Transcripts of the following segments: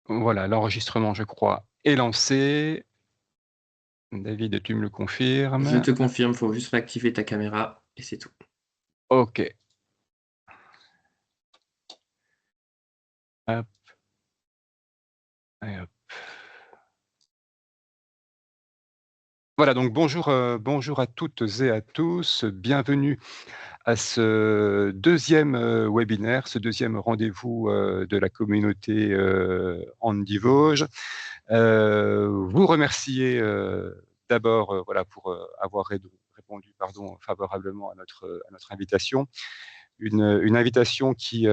Voilà, l'enregistrement, je crois, est lancé. David, tu me le Je confirmes? te confirme, faut juste réactiver ta caméra et c'est tout. OK. Hop et hop. Voilà, donc bonjour, bonjour à toutes et à tous. Bienvenue à ce deuxième webinaire, ce deuxième rendez-vous, de la communauté, Handy Vosges. Vous remercier, d'abord, voilà, pour, avoir répondu, pardon, favorablement à notre invitation. Une invitation qui,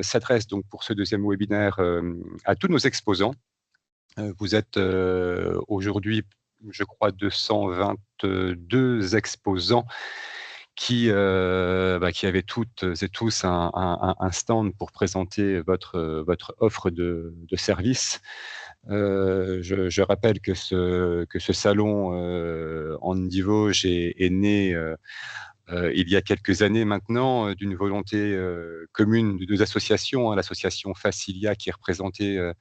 s'adresse donc pour ce deuxième webinaire, à tous nos exposants. Vous êtes, aujourd'hui, je crois 222 exposants qui avaient toutes et tous un stand pour présenter votre offre de services. Je rappelle que ce salon, Handy Vosges est né, il y a quelques années maintenant, d'une volonté, commune de 2 associations, hein, l'association Facilia qui est représentée,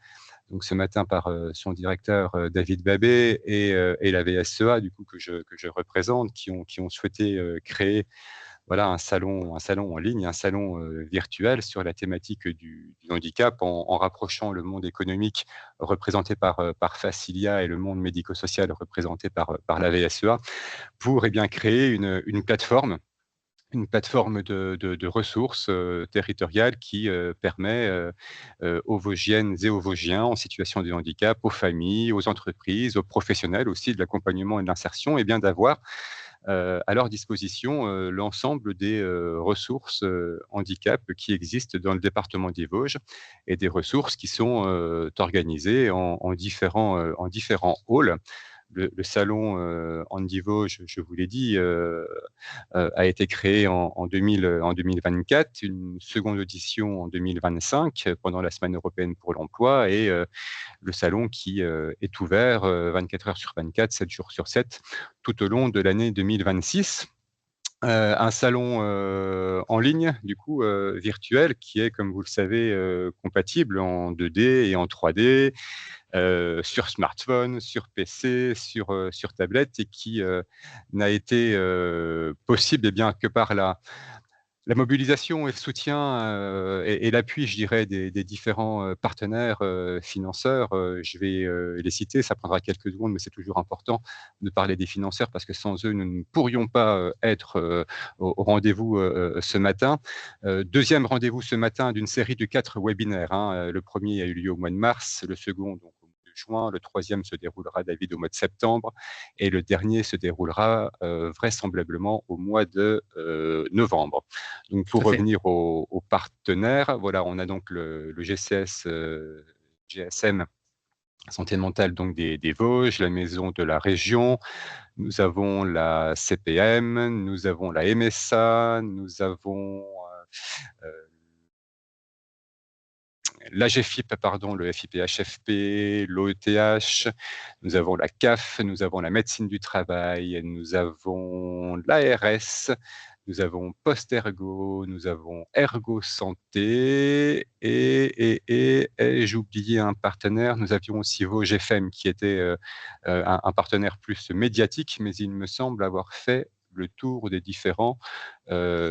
donc ce matin par, son directeur, David Babet et la VSEA du coup que je représente qui ont souhaité, créer voilà un salon en ligne, un salon, virtuel sur la thématique du handicap en rapprochant le monde économique représenté par Facilia et le monde médico-social représenté par la VSEA pour et bien créer une plateforme de ressources, territoriales qui, permet, aux Vosgiennes et aux Vosgiens en situation de handicap, aux familles, aux entreprises, aux professionnels aussi de l'accompagnement et de l'insertion et bien d'avoir, à leur disposition, l'ensemble des, ressources, handicap qui existent dans le département des Vosges et des ressources qui sont, organisées en différents halls. Le salon, Handy Vosges, je vous l'ai dit, a été créé en 2024, une seconde audition en 2025 pendant la Semaine européenne pour l'emploi et le salon qui, est ouvert, 24 heures sur 24, 7 jours sur 7, tout au long de l'année 2026. Un salon, en ligne, du coup, virtuel qui est, comme vous le savez, compatible en 2D et en 3D, sur smartphone, sur PC, sur tablette et qui, n'a été, possible et bien que par la mobilisation et le soutien, et l'appui, je dirais, des différents, partenaires, financeurs. Je vais, les citer, ça prendra quelques secondes, mais c'est toujours important de parler des financeurs parce que sans eux, nous ne pourrions pas, être, au rendez-vous, ce matin. 2e rendez-vous ce matin d'une série de 4 webinaires, hein. Le premier a eu lieu au mois de mars, le second donc au mois de juin, le troisième se déroulera, David, au mois de septembre et le dernier se déroulera, vraisemblablement au mois de, novembre. Donc Tout pour à fait. revenir aux partenaires, voilà, on a donc le GCS, GSM santé mentale donc des Vosges, la maison de la région, nous avons la CPM, nous avons la MSA, nous avons, l'AGFIP pardon, le FIPHFP, l'OETH, nous avons la CAF, nous avons la médecine du travail, nous avons l'ARS, nous avons Postergo, nous avons Ergo Santé et ai-je oublié un partenaire? Nous avions aussi Vosges FM qui était, un partenaire plus médiatique, mais il me semble avoir fait le tour des différents,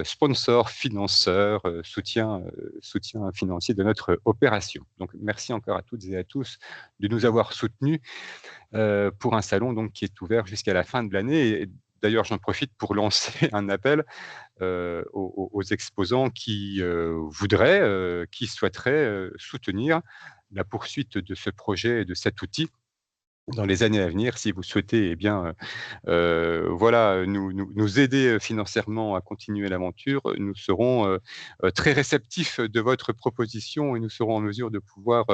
sponsors, financeurs, soutien financier de notre opération. Donc merci encore à toutes et à tous de nous avoir soutenus, pour un salon donc qui est ouvert jusqu'à la fin de l'année et d'ailleurs j'en profite pour lancer un appel, aux exposants qui, voudraient, qui souhaiteraient, soutenir la poursuite de ce projet et de cet outil dans les années à venir. Si vous souhaitez, eh bien, voilà, nous aider, financièrement à continuer l'aventure, nous serons, très réceptifs de votre proposition et nous serons en mesure de pouvoir,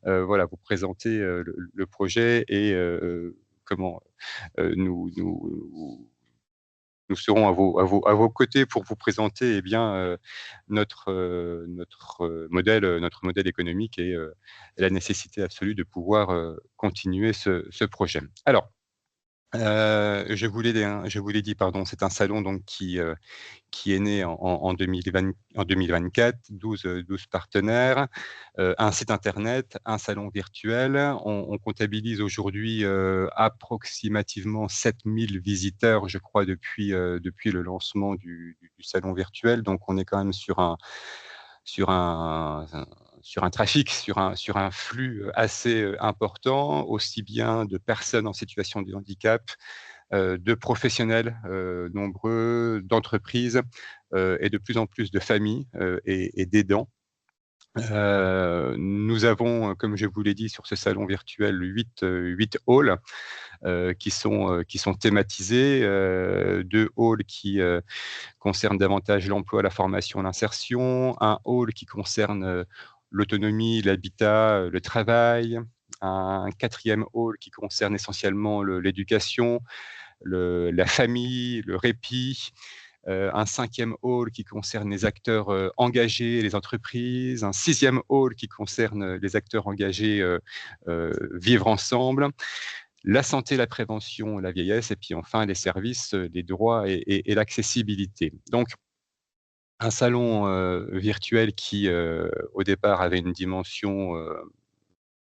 voilà, vous présenter, le projet et comment, nous nous serons à vos côtés pour vous présenter, eh bien, notre modèle économique et la nécessité absolue de pouvoir, continuer ce projet. Alors Je vous l'ai dit, pardon, c'est un salon donc qui est né en 2024, 12 partenaires, un site internet, un salon virtuel. On comptabilise aujourd'hui approximativement 7000 visiteurs, je crois, depuis le lancement du salon virtuel. Donc, on est quand même sur un, sur un trafic, sur un flux assez important, aussi bien de personnes en situation de handicap, de professionnels nombreux, d'entreprises et de plus en plus de familles et d'aidants. Nous avons, comme je vous l'ai dit, sur ce salon virtuel, 8 halls qui sont thématisés, 2 halls qui concernent davantage l'emploi, la formation, l'insertion, un hall qui concerne l'autonomie, l'habitat, le travail, un quatrième hall qui concerne essentiellement l'éducation, la famille, le répit, un cinquième hall qui concerne les acteurs engagés, les entreprises, un sixième hall qui concerne les acteurs engagés vivre ensemble, la santé, la prévention, la vieillesse, et puis enfin les services, les droits et l'accessibilité. Donc, un salon virtuel qui, au départ, avait une dimension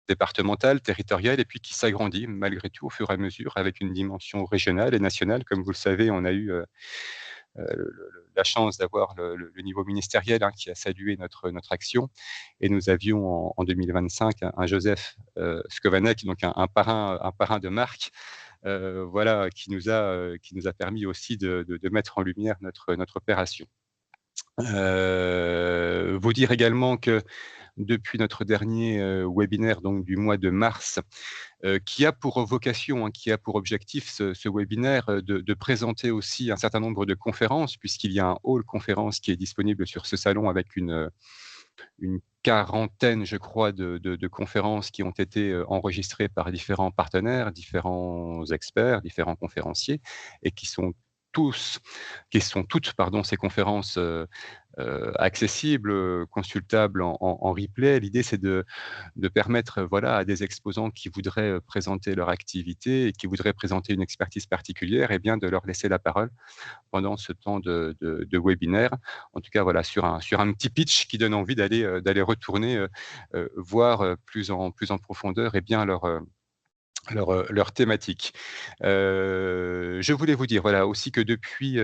départementale, territoriale, et puis qui s'agrandit malgré tout au fur et à mesure avec une dimension régionale et nationale. Comme vous le savez, on a eu la chance d'avoir le niveau ministériel qui a salué notre action. Et nous avions en 2025 un Joseph Skovanec, donc un parrain de marque, voilà, qui nous a permis aussi de mettre en lumière notre opération. Vous dire également que depuis notre dernier webinaire donc du mois de mars, qui a pour vocation, qui a pour objectif ce webinaire de présenter aussi un certain nombre de conférences, puisqu'il y a un hall conférence qui est disponible sur ce salon avec une quarantaine, je crois, de conférences qui ont été enregistrées par différents partenaires, différents experts, différents conférenciers, et qui sont toutes, pardon, ces conférences accessibles, consultables en replay. L'idée, c'est de permettre, voilà, à des exposants qui voudraient présenter leur activité et qui voudraient présenter une expertise particulière, et bien de leur laisser la parole pendant ce temps de webinaire. En tout cas, voilà, sur un petit pitch qui donne envie d'aller retourner voir plus en profondeur et bien leur thématique. Je voulais vous dire, voilà, aussi que depuis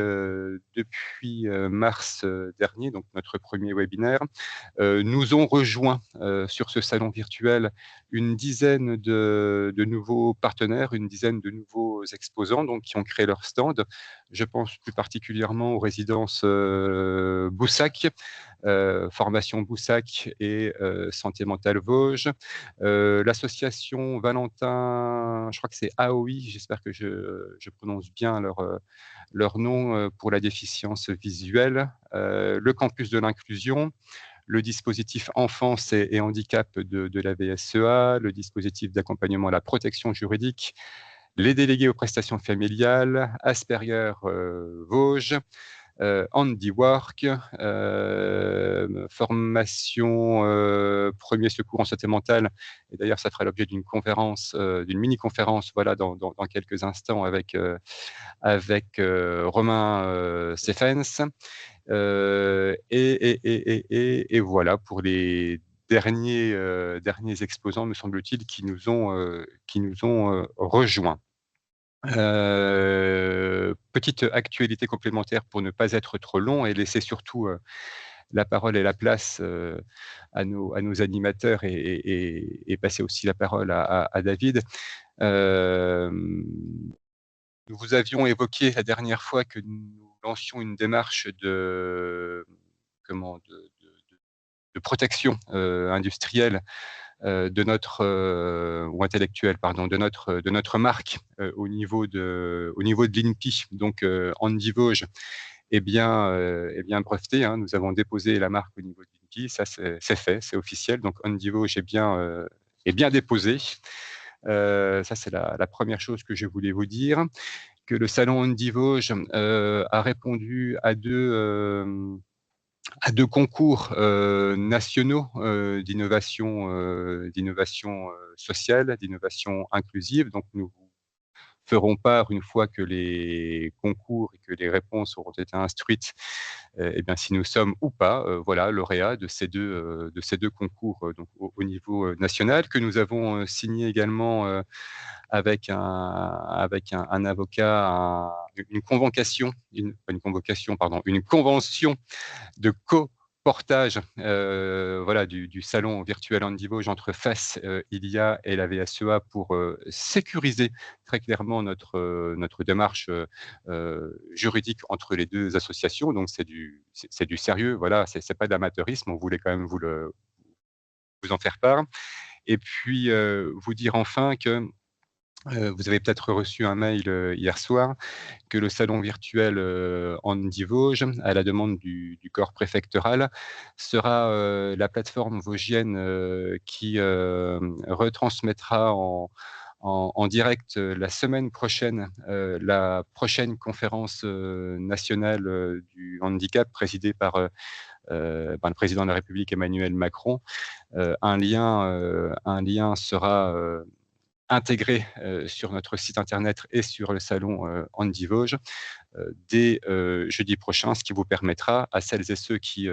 mars dernier, donc notre premier webinaire, nous ont rejoint sur ce salon virtuel une dizaine de nouveaux partenaires, une dizaine de nouveaux exposants donc, qui ont créé leur stand. Je pense plus particulièrement aux résidences Boussac, Formation Boussac et Santé mentale Vosges. L'association Valentin, je crois que c'est AOI, j'espère que je prononce bien leur nom, pour la déficience visuelle. Le campus de l'inclusion, le dispositif enfance et handicap de la VSEA, le dispositif d'accompagnement à la protection juridique, les délégués aux prestations familiales, Asperger Vosges, handiwork, formation premier secours en santé mentale. Et d'ailleurs, ça fera l'objet d'une conférence, d'une mini-conférence, voilà, dans quelques instants avec Romain Seffens. Et voilà pour les derniers exposants, me semble-t-il, qui nous ont rejoints. Petite actualité complémentaire pour ne pas être trop long et laisser surtout la parole et la place à nos animateurs et passer aussi la parole à David. Nous vous avions évoqué la dernière fois que nous lancions une démarche comment, de protection industrielle de notre ou intellectuelle, pardon, de notre marque au niveau de l'INPI, donc Handy Vosges, est bien breveté. Nous avons déposé la marque au niveau de l'INPI, ça c'est fait, c'est officiel. Donc Handy Vosges est bien déposé. Ça c'est la première chose que je voulais vous dire. Que le salon Handy Vosges a répondu à deux concours nationaux d'innovation sociale, d'innovation inclusive. Donc, nous feront part, une fois que les concours et que les réponses auront été instruites, eh bien, si nous sommes ou pas, voilà, lauréats de ces 2 concours, donc au niveau, national, que nous avons, signé également, avec un avocat, une convocation, pas une convocation, pardon, une convention de coportage, voilà, du salon virtuel Andy Vosges entre FES, ILIA et la VSEA pour, sécuriser très clairement notre démarche, juridique entre les 2 associations. Donc c'est du sérieux, voilà, c'est pas d'amateurisme, on voulait quand même vous en faire part. Et puis, vous dire enfin que, vous avez peut-être reçu un mail, hier soir, que le salon virtuel, Andy Vosges, à la demande du corps préfectoral, sera, la plateforme vosgienne, qui, retransmettra en direct, la semaine prochaine, la prochaine conférence, nationale, du handicap présidée par le président de la République Emmanuel Macron. Un lien sera, intégré, sur notre site internet et sur le salon, Andy Vosges, dès, jeudi prochain, ce qui vous permettra à celles et ceux qui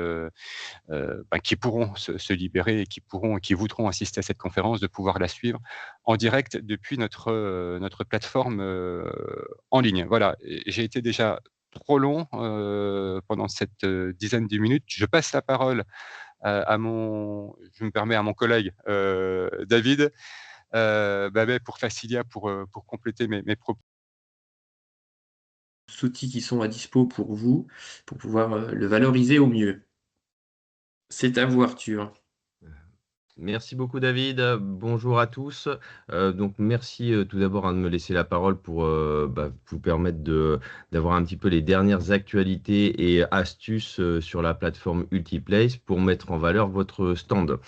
pourront se libérer et qui voudront assister à cette conférence, de pouvoir la suivre en direct depuis notre plateforme, en ligne. Voilà, et j'ai été déjà trop long, pendant cette, dizaine de minutes. Je passe la parole je me permets, à mon collègue, David, pour Facilia, pour compléter mes propos. Outils qui sont à dispo pour vous, pour pouvoir, le valoriser au mieux. C'est à vous, Arthur. Merci beaucoup David, bonjour à tous. Donc merci, tout d'abord, hein, de me laisser la parole pour, vous permettre d'avoir un petit peu les dernières actualités et astuces, sur la plateforme Ultiplace pour mettre en valeur votre stand.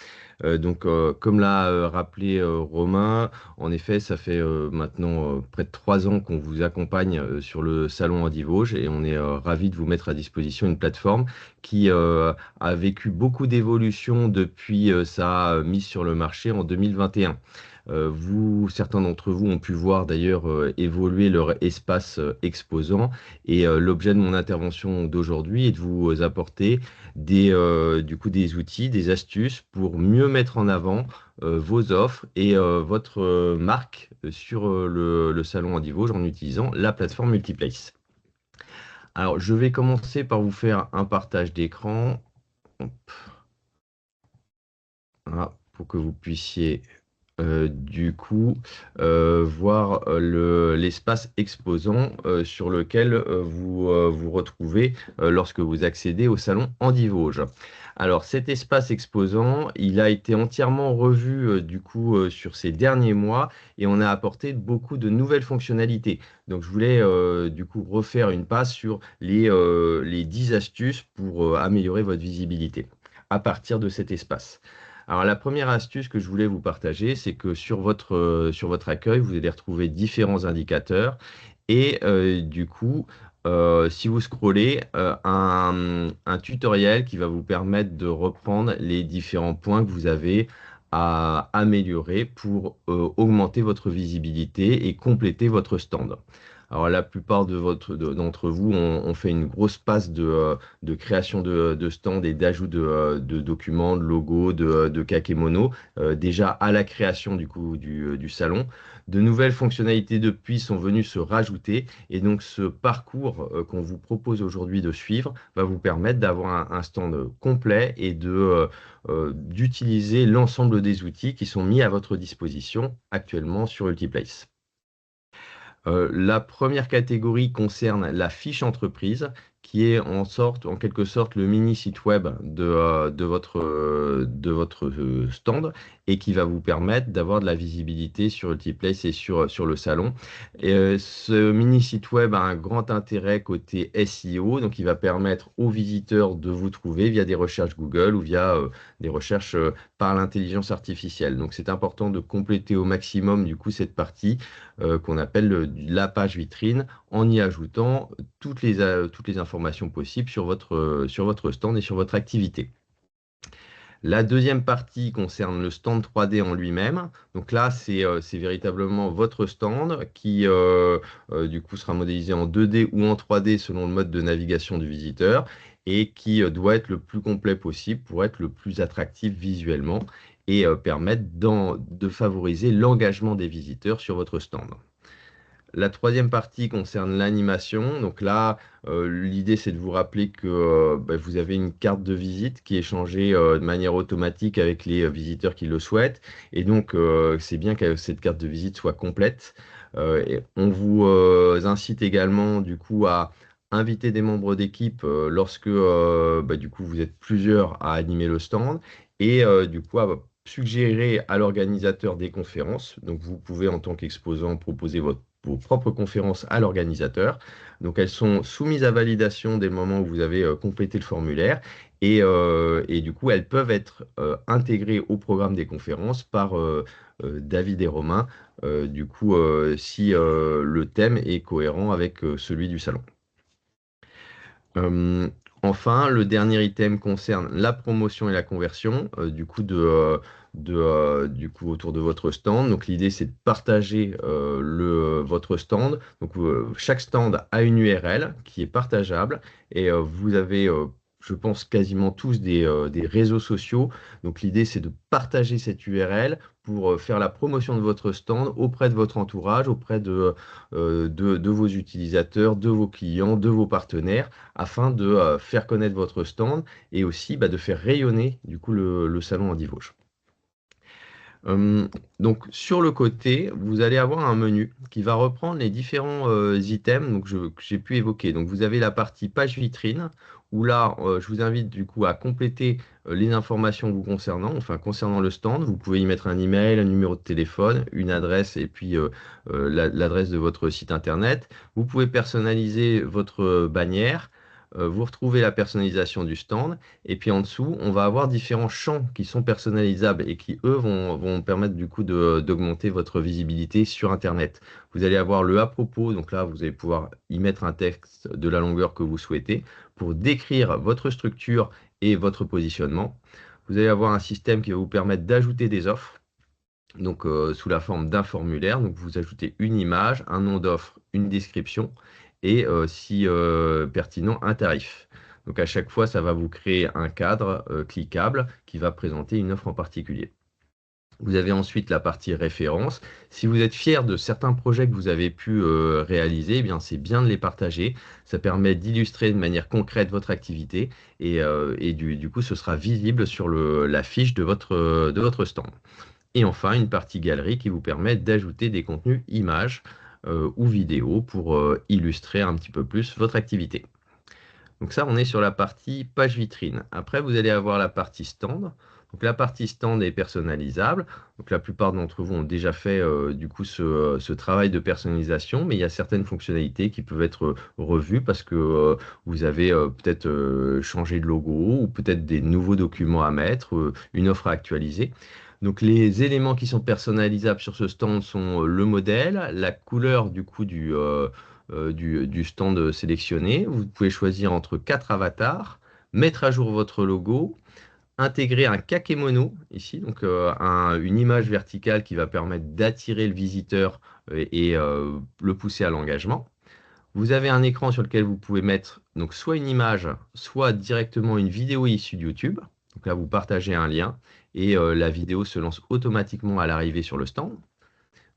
Comme l'a, rappelé, Romain, en effet, ça fait, maintenant, près de 3 ans qu'on vous accompagne, sur le salon Andy Vosges, et on est, ravis de vous mettre à disposition une plateforme qui, a vécu beaucoup d'évolutions depuis, sa mise sur le marché en 2021. Certains d'entre vous ont pu voir d'ailleurs, évoluer leur espace, exposant, et l'objet de mon intervention d'aujourd'hui est de vous apporter des outils, des astuces pour mieux mettre en avant, vos offres et votre, marque, sur, le salon Andy Vosges, en utilisant la plateforme Multiplace. Alors, je vais commencer par vous faire un partage d'écran. Hop. Voilà, pour que vous puissiez, voir, l'espace exposant, sur lequel, vous retrouvez, lorsque vous accédez au salon Andy Vosges. Alors, cet espace exposant, il a été entièrement revu, sur ces derniers mois, et on a apporté beaucoup de nouvelles fonctionnalités. Donc je voulais, refaire une passe sur les 10 astuces pour, améliorer votre visibilité à partir de cet espace. Alors la première astuce que je voulais vous partager, c'est que sur votre accueil, vous allez retrouver différents indicateurs, et si vous scrollez, un tutoriel qui va vous permettre de reprendre les différents points que vous avez à améliorer pour, augmenter votre visibilité et compléter votre stand. Alors la plupart d'entre vous ont fait une grosse passe de création de stand et d'ajout de documents, de logos, de kakémono, déjà à la création du salon. De nouvelles fonctionnalités depuis sont venues se rajouter, et donc ce parcours, qu'on vous propose aujourd'hui de suivre va vous permettre d'avoir un stand complet et d'utiliser l'ensemble des outils qui sont mis à votre disposition actuellement sur Ultiplace. La première catégorie concerne la fiche entreprise, qui est en quelque sorte le mini site web de votre stand, et qui va vous permettre d'avoir de la visibilité sur Ultiplace et sur le salon. Et ce mini site web a un grand intérêt côté SEO, donc il va permettre aux visiteurs de vous trouver via des recherches Google ou via des recherches par l'intelligence artificielle. Donc c'est important de compléter au maximum cette partie qu'on appelle la page vitrine, en y ajoutant toutes les informations possibles sur votre stand et sur votre activité. La deuxième partie concerne le stand 3D en lui-même. Donc là, c'est véritablement votre stand qui, du coup, sera modélisé en 2D ou en 3D selon le mode de navigation du visiteur et qui doit être le plus complet possible pour être le plus attractif visuellement et permettre de favoriser l'engagement des visiteurs sur votre stand. La troisième partie concerne l'animation. Donc là, l'idée, c'est de vous rappeler que vous avez une carte de visite qui est changée de manière automatique avec les visiteurs qui le souhaitent. Et donc, c'est bien que cette carte de visite soit complète. Et on vous incite également, du coup, à inviter des membres d'équipe lorsque, du coup, vous êtes plusieurs à animer le stand. Et du coup, à suggérer à l'organisateur des conférences. Donc, vous pouvez, en tant qu'exposant, proposer vos propres conférences à l'organisateur. Donc, elles sont soumises à validation dès le moment où vous avez complété le formulaire et du coup, elles peuvent être intégrées au programme des conférences par David et Romain, du coup, si le thème est cohérent avec celui du salon. Enfin, le dernier item concerne la promotion et la conversion du coup du coup autour de votre stand. Donc l'idée c'est de partager votre stand. Donc chaque stand a une URL qui est partageable et vous avez je pense quasiment tous des réseaux sociaux. Donc l'idée c'est de partager cette URL pour faire la promotion de votre stand auprès de votre entourage, auprès de vos utilisateurs, de vos clients, de vos partenaires, afin de faire connaître votre stand et aussi de faire rayonner du coup le salon Andy Vosges. Donc sur le côté, vous allez avoir un menu qui va reprendre les différents items donc, que j'ai pu évoquer. Donc vous avez la partie page vitrine où là, je vous invite du coup à compléter les informations vous concernant, enfin concernant le stand. Vous pouvez y mettre un email, un numéro de téléphone, une adresse et puis l'adresse de votre site internet. Vous pouvez personnaliser votre bannière. Vous retrouvez la personnalisation du stand et puis en dessous, on va avoir différents champs qui sont personnalisables et qui, eux, vont permettre du coup d'augmenter votre visibilité sur Internet. Vous allez avoir le à propos, donc là, vous allez pouvoir y mettre un texte de la longueur que vous souhaitez pour décrire votre structure et votre positionnement. Vous allez avoir un système qui va vous permettre d'ajouter des offres, donc sous la forme d'un formulaire. Donc vous ajoutez une image, un nom d'offre, une description et si pertinent, un tarif. Donc à chaque fois, ça va vous créer un cadre cliquable qui va présenter une offre en particulier. Vous avez ensuite la partie référence. Si vous êtes fier de certains projets que vous avez pu réaliser, eh bien c'est bien de les partager. Ça permet d'illustrer de manière concrète votre activité et du coup, ce sera visible sur la fiche de votre stand. Et enfin, une partie galerie qui vous permet d'ajouter des contenus images ou vidéos pour illustrer un petit peu plus votre activité. Donc ça, on est sur la partie page vitrine. Après, vous allez avoir la partie stand. Donc la partie stand est personnalisable. Donc la plupart d'entre vous ont déjà fait du coup ce travail de personnalisation, mais il y a certaines fonctionnalités qui peuvent être revues parce que vous avez peut-être changé de logo ou peut-être des nouveaux documents à mettre, une offre à actualiser. Donc les éléments qui sont personnalisables sur ce stand sont le modèle, la couleur du coup du stand sélectionné. Vous pouvez choisir entre 4 avatars, mettre à jour votre logo, intégrer un kakémono ici, donc une image verticale qui va permettre d'attirer le visiteur et le pousser à l'engagement. Vous avez un écran sur lequel vous pouvez mettre donc soit une image, soit directement une vidéo issue de YouTube. Donc là, vous partagez un lien et la vidéo se lance automatiquement à l'arrivée sur le stand.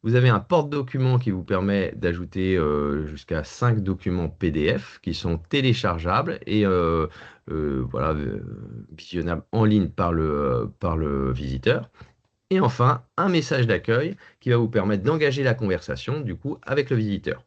Vous avez un porte-document qui vous permet d'ajouter jusqu'à 5 documents PDF qui sont téléchargeables et voilà, visionnables en ligne par le visiteur. Et enfin, un message d'accueil qui va vous permettre d'engager la conversation du coup avec le visiteur.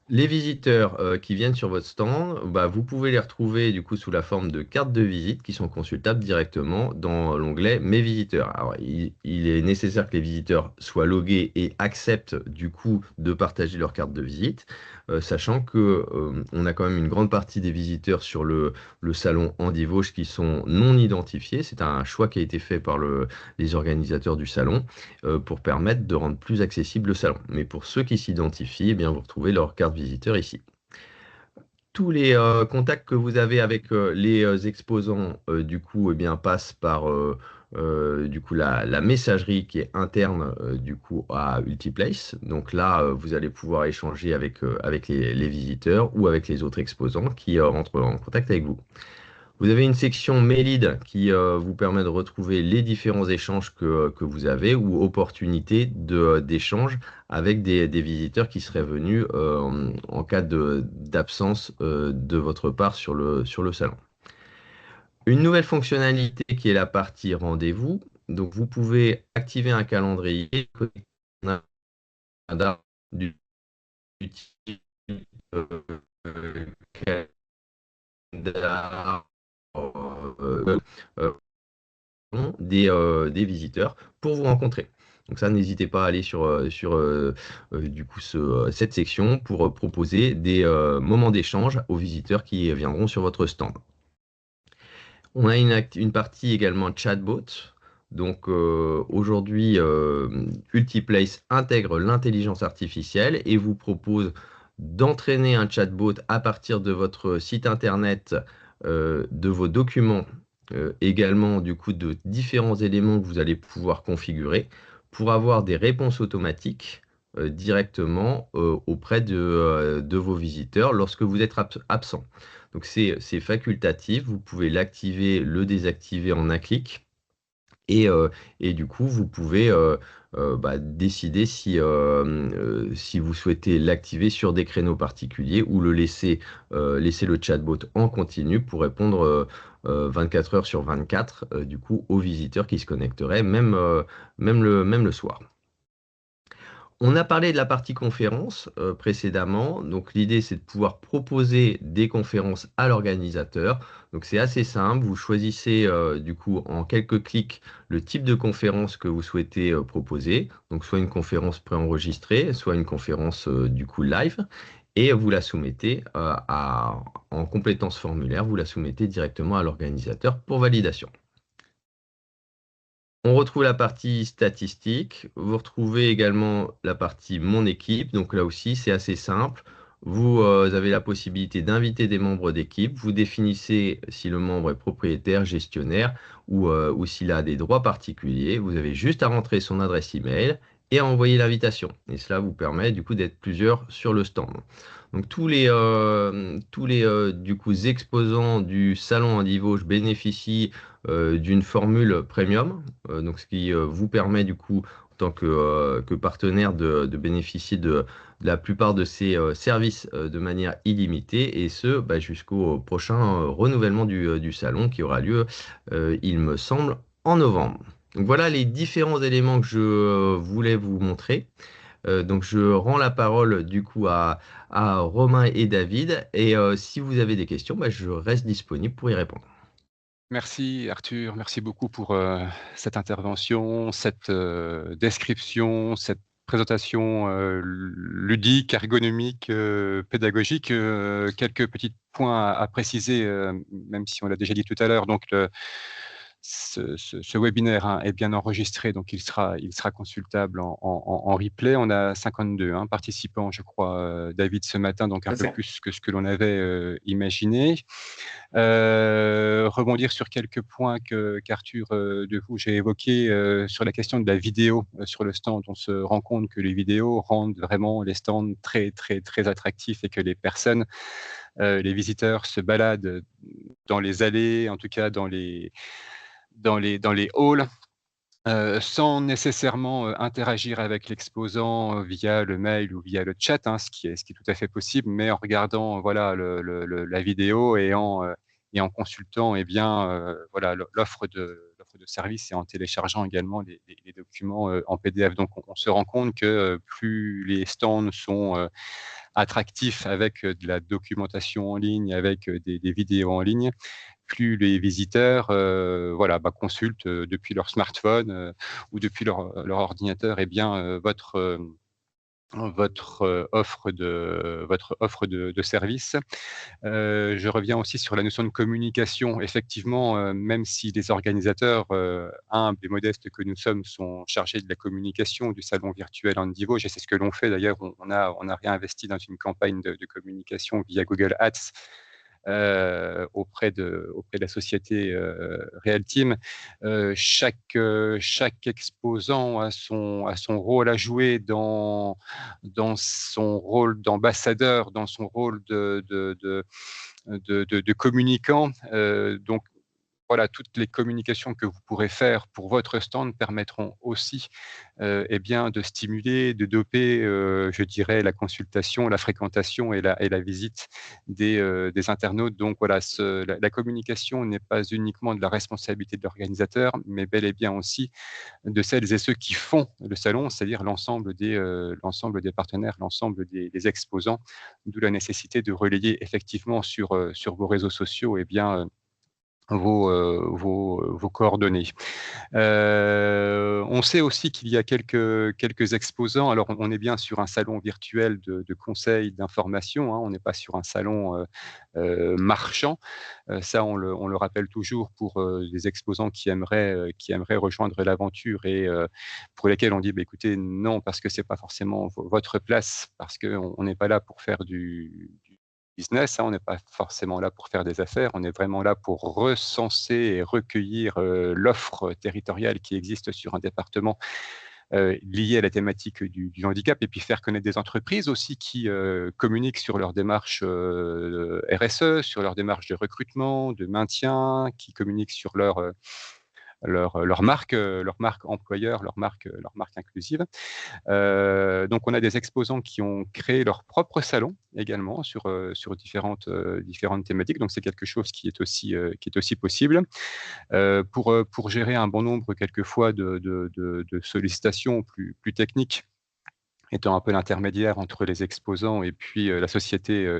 Les visiteurs qui viennent sur votre stand, vous pouvez les retrouver du coup sous la forme de cartes de visite qui sont consultables directement dans l'onglet Mes visiteurs. Alors, il est nécessaire que les visiteurs soient logués et acceptent du coup de partager leur carte de visite, sachant que on a quand même une grande partie des visiteurs sur le salon Andy Vosges qui sont non identifiés. C'est un choix qui a été fait par les organisateurs du salon pour permettre de rendre plus accessible le salon. Mais pour ceux qui s'identifient, eh bien vous retrouvez leur carte visiteur ici. tous les contacts que vous avez avec les exposants, du coup, eh bien, passent par du coup, la messagerie qui est interne du coup, à Ultiplace. Donc là, vous allez pouvoir échanger avec les visiteurs ou avec les autres exposants qui rentrent en contact avec vous. Vous avez une section Mailid qui vous permet de retrouver les différents échanges que vous avez ou opportunités d'échange avec des visiteurs qui seraient venus en cas d'absence de votre part sur le salon. Une nouvelle fonctionnalité qui est la partie rendez-vous. Donc, vous pouvez activer un calendrier connecté à un agenda du type calendar, des visiteurs pour vous rencontrer. Donc ça, n'hésitez pas à aller sur du coup, cette section pour proposer des moments d'échange aux visiteurs qui viendront sur votre stand. On a une partie également chatbot. Donc aujourd'hui, Ultiplace intègre l'intelligence artificielle et vous propose d'entraîner un chatbot à partir de votre site internet, de vos documents, également du coup de différents éléments que vous allez pouvoir configurer pour avoir des réponses automatiques directement auprès de vos visiteurs lorsque vous êtes absent. Donc c'est facultatif, vous pouvez l'activer, le désactiver en un clic. Et du coup, vous pouvez décider si vous souhaitez l'activer sur des créneaux particuliers ou laisser le chatbot en continu pour répondre 24 heures sur 24 du coup, aux visiteurs qui se connecteraient, même le soir. On a parlé de la partie conférence précédemment. Donc, l'idée, c'est de pouvoir proposer des conférences à l'organisateur. Donc, c'est assez simple. Vous choisissez du coup en quelques clics le type de conférence que vous souhaitez proposer. Donc, soit une conférence préenregistrée, soit une conférence du coup live. Et vous la soumettez en complétant ce formulaire, vous la soumettez directement à l'organisateur pour validation. On retrouve la partie statistique. Vous retrouvez également la partie mon équipe. Donc là aussi, c'est assez simple. Vous avez la possibilité d'inviter des membres d'équipe. Vous définissez si le membre est propriétaire, gestionnaire ou s'il a des droits particuliers. Vous avez juste à rentrer son adresse email et à envoyer l'invitation. Et cela vous permet du coup d'être plusieurs sur le stand. Donc tous les du coup, exposants du salon Andy Vosges bénéficient d'une formule premium, donc ce qui vous permet du coup en tant que partenaire de bénéficier de la plupart de ces services de manière illimitée et ce jusqu'au prochain renouvellement du salon qui aura lieu, il me semble, en novembre. Donc voilà les différents éléments que je voulais vous montrer. Donc je rends la parole du coup à Romain et David et si vous avez des questions, je reste disponible pour y répondre. Merci Arthur, merci beaucoup pour cette intervention, cette description, cette présentation ludique, ergonomique, pédagogique. Quelques petits points à préciser, même si on l'a déjà dit tout à l'heure. Donc, ce webinaire est bien enregistré, donc il sera consultable en replay. On a 52 participants, je crois, David, ce matin, donc un peu plus que ce que l'on avait imaginé. Rebondir sur quelques points qu'Arthur Devouges a évoqués sur la question de la vidéo sur le stand. On se rend compte que les vidéos rendent vraiment les stands très, très, très attractifs et que les personnes, les visiteurs se baladent dans les allées, en tout cas dans les halls, sans nécessairement interagir avec l'exposant via le mail ou via le chat, ce qui est tout à fait possible, mais en regardant la vidéo et en consultant voilà, l'offre de service et en téléchargeant également les documents en PDF. Donc on se rend compte que plus les stands sont attractifs avec de la documentation en ligne, avec des vidéos en ligne, plus les visiteurs consultent depuis leur smartphone ou depuis leur ordinateur votre votre offre de service. Je reviens aussi sur la notion de communication. Effectivement, même si les organisateurs, humbles et modestes que nous sommes, sont chargés de la communication du salon virtuel Andy Vosges, et c'est ce que l'on fait d'ailleurs, on a réinvesti dans une campagne de communication via Google Ads, auprès de la société, Real Team. Chaque exposant a son rôle à jouer dans son rôle d'ambassadeur, dans son rôle de communicant. Donc voilà, toutes les communications que vous pourrez faire pour votre stand permettront aussi, bien, de stimuler, de doper, je dirais, la consultation, la fréquentation et la visite des internautes. Donc voilà, la communication n'est pas uniquement de la responsabilité de l'organisateur, mais bel et bien aussi de celles et ceux qui font le salon, c'est-à-dire l'ensemble des partenaires, l'ensemble des exposants, d'où la nécessité de relayer effectivement sur vos réseaux sociaux, vos coordonnées. On sait aussi qu'il y a quelques exposants. Alors, on est bien sur un salon virtuel de conseils, d'information, hein. On n'est pas sur un salon marchand. Ça, on le rappelle toujours pour les exposants qui aimeraient rejoindre l'aventure et pour lesquels on dit, bah, écoutez, non, parce que c'est pas forcément votre place, parce qu'on n'est pas là pour faire du business, hein, on n'est pas forcément là pour faire des affaires, on est vraiment là pour recenser et recueillir l'offre territoriale qui existe sur un département liée à la thématique du handicap, et puis faire connaître des entreprises aussi qui communiquent sur leur démarche RSE, sur leur démarche de recrutement, de maintien, qui communiquent sur leur marque employeur, leur marque inclusive. Donc on a des exposants qui ont créé leur propre salon également sur différentes thématiques. Donc c'est quelque chose qui est aussi possible. Pour gérer un bon nombre quelquefois de sollicitations plus techniques, étant un peu l'intermédiaire entre les exposants et puis la société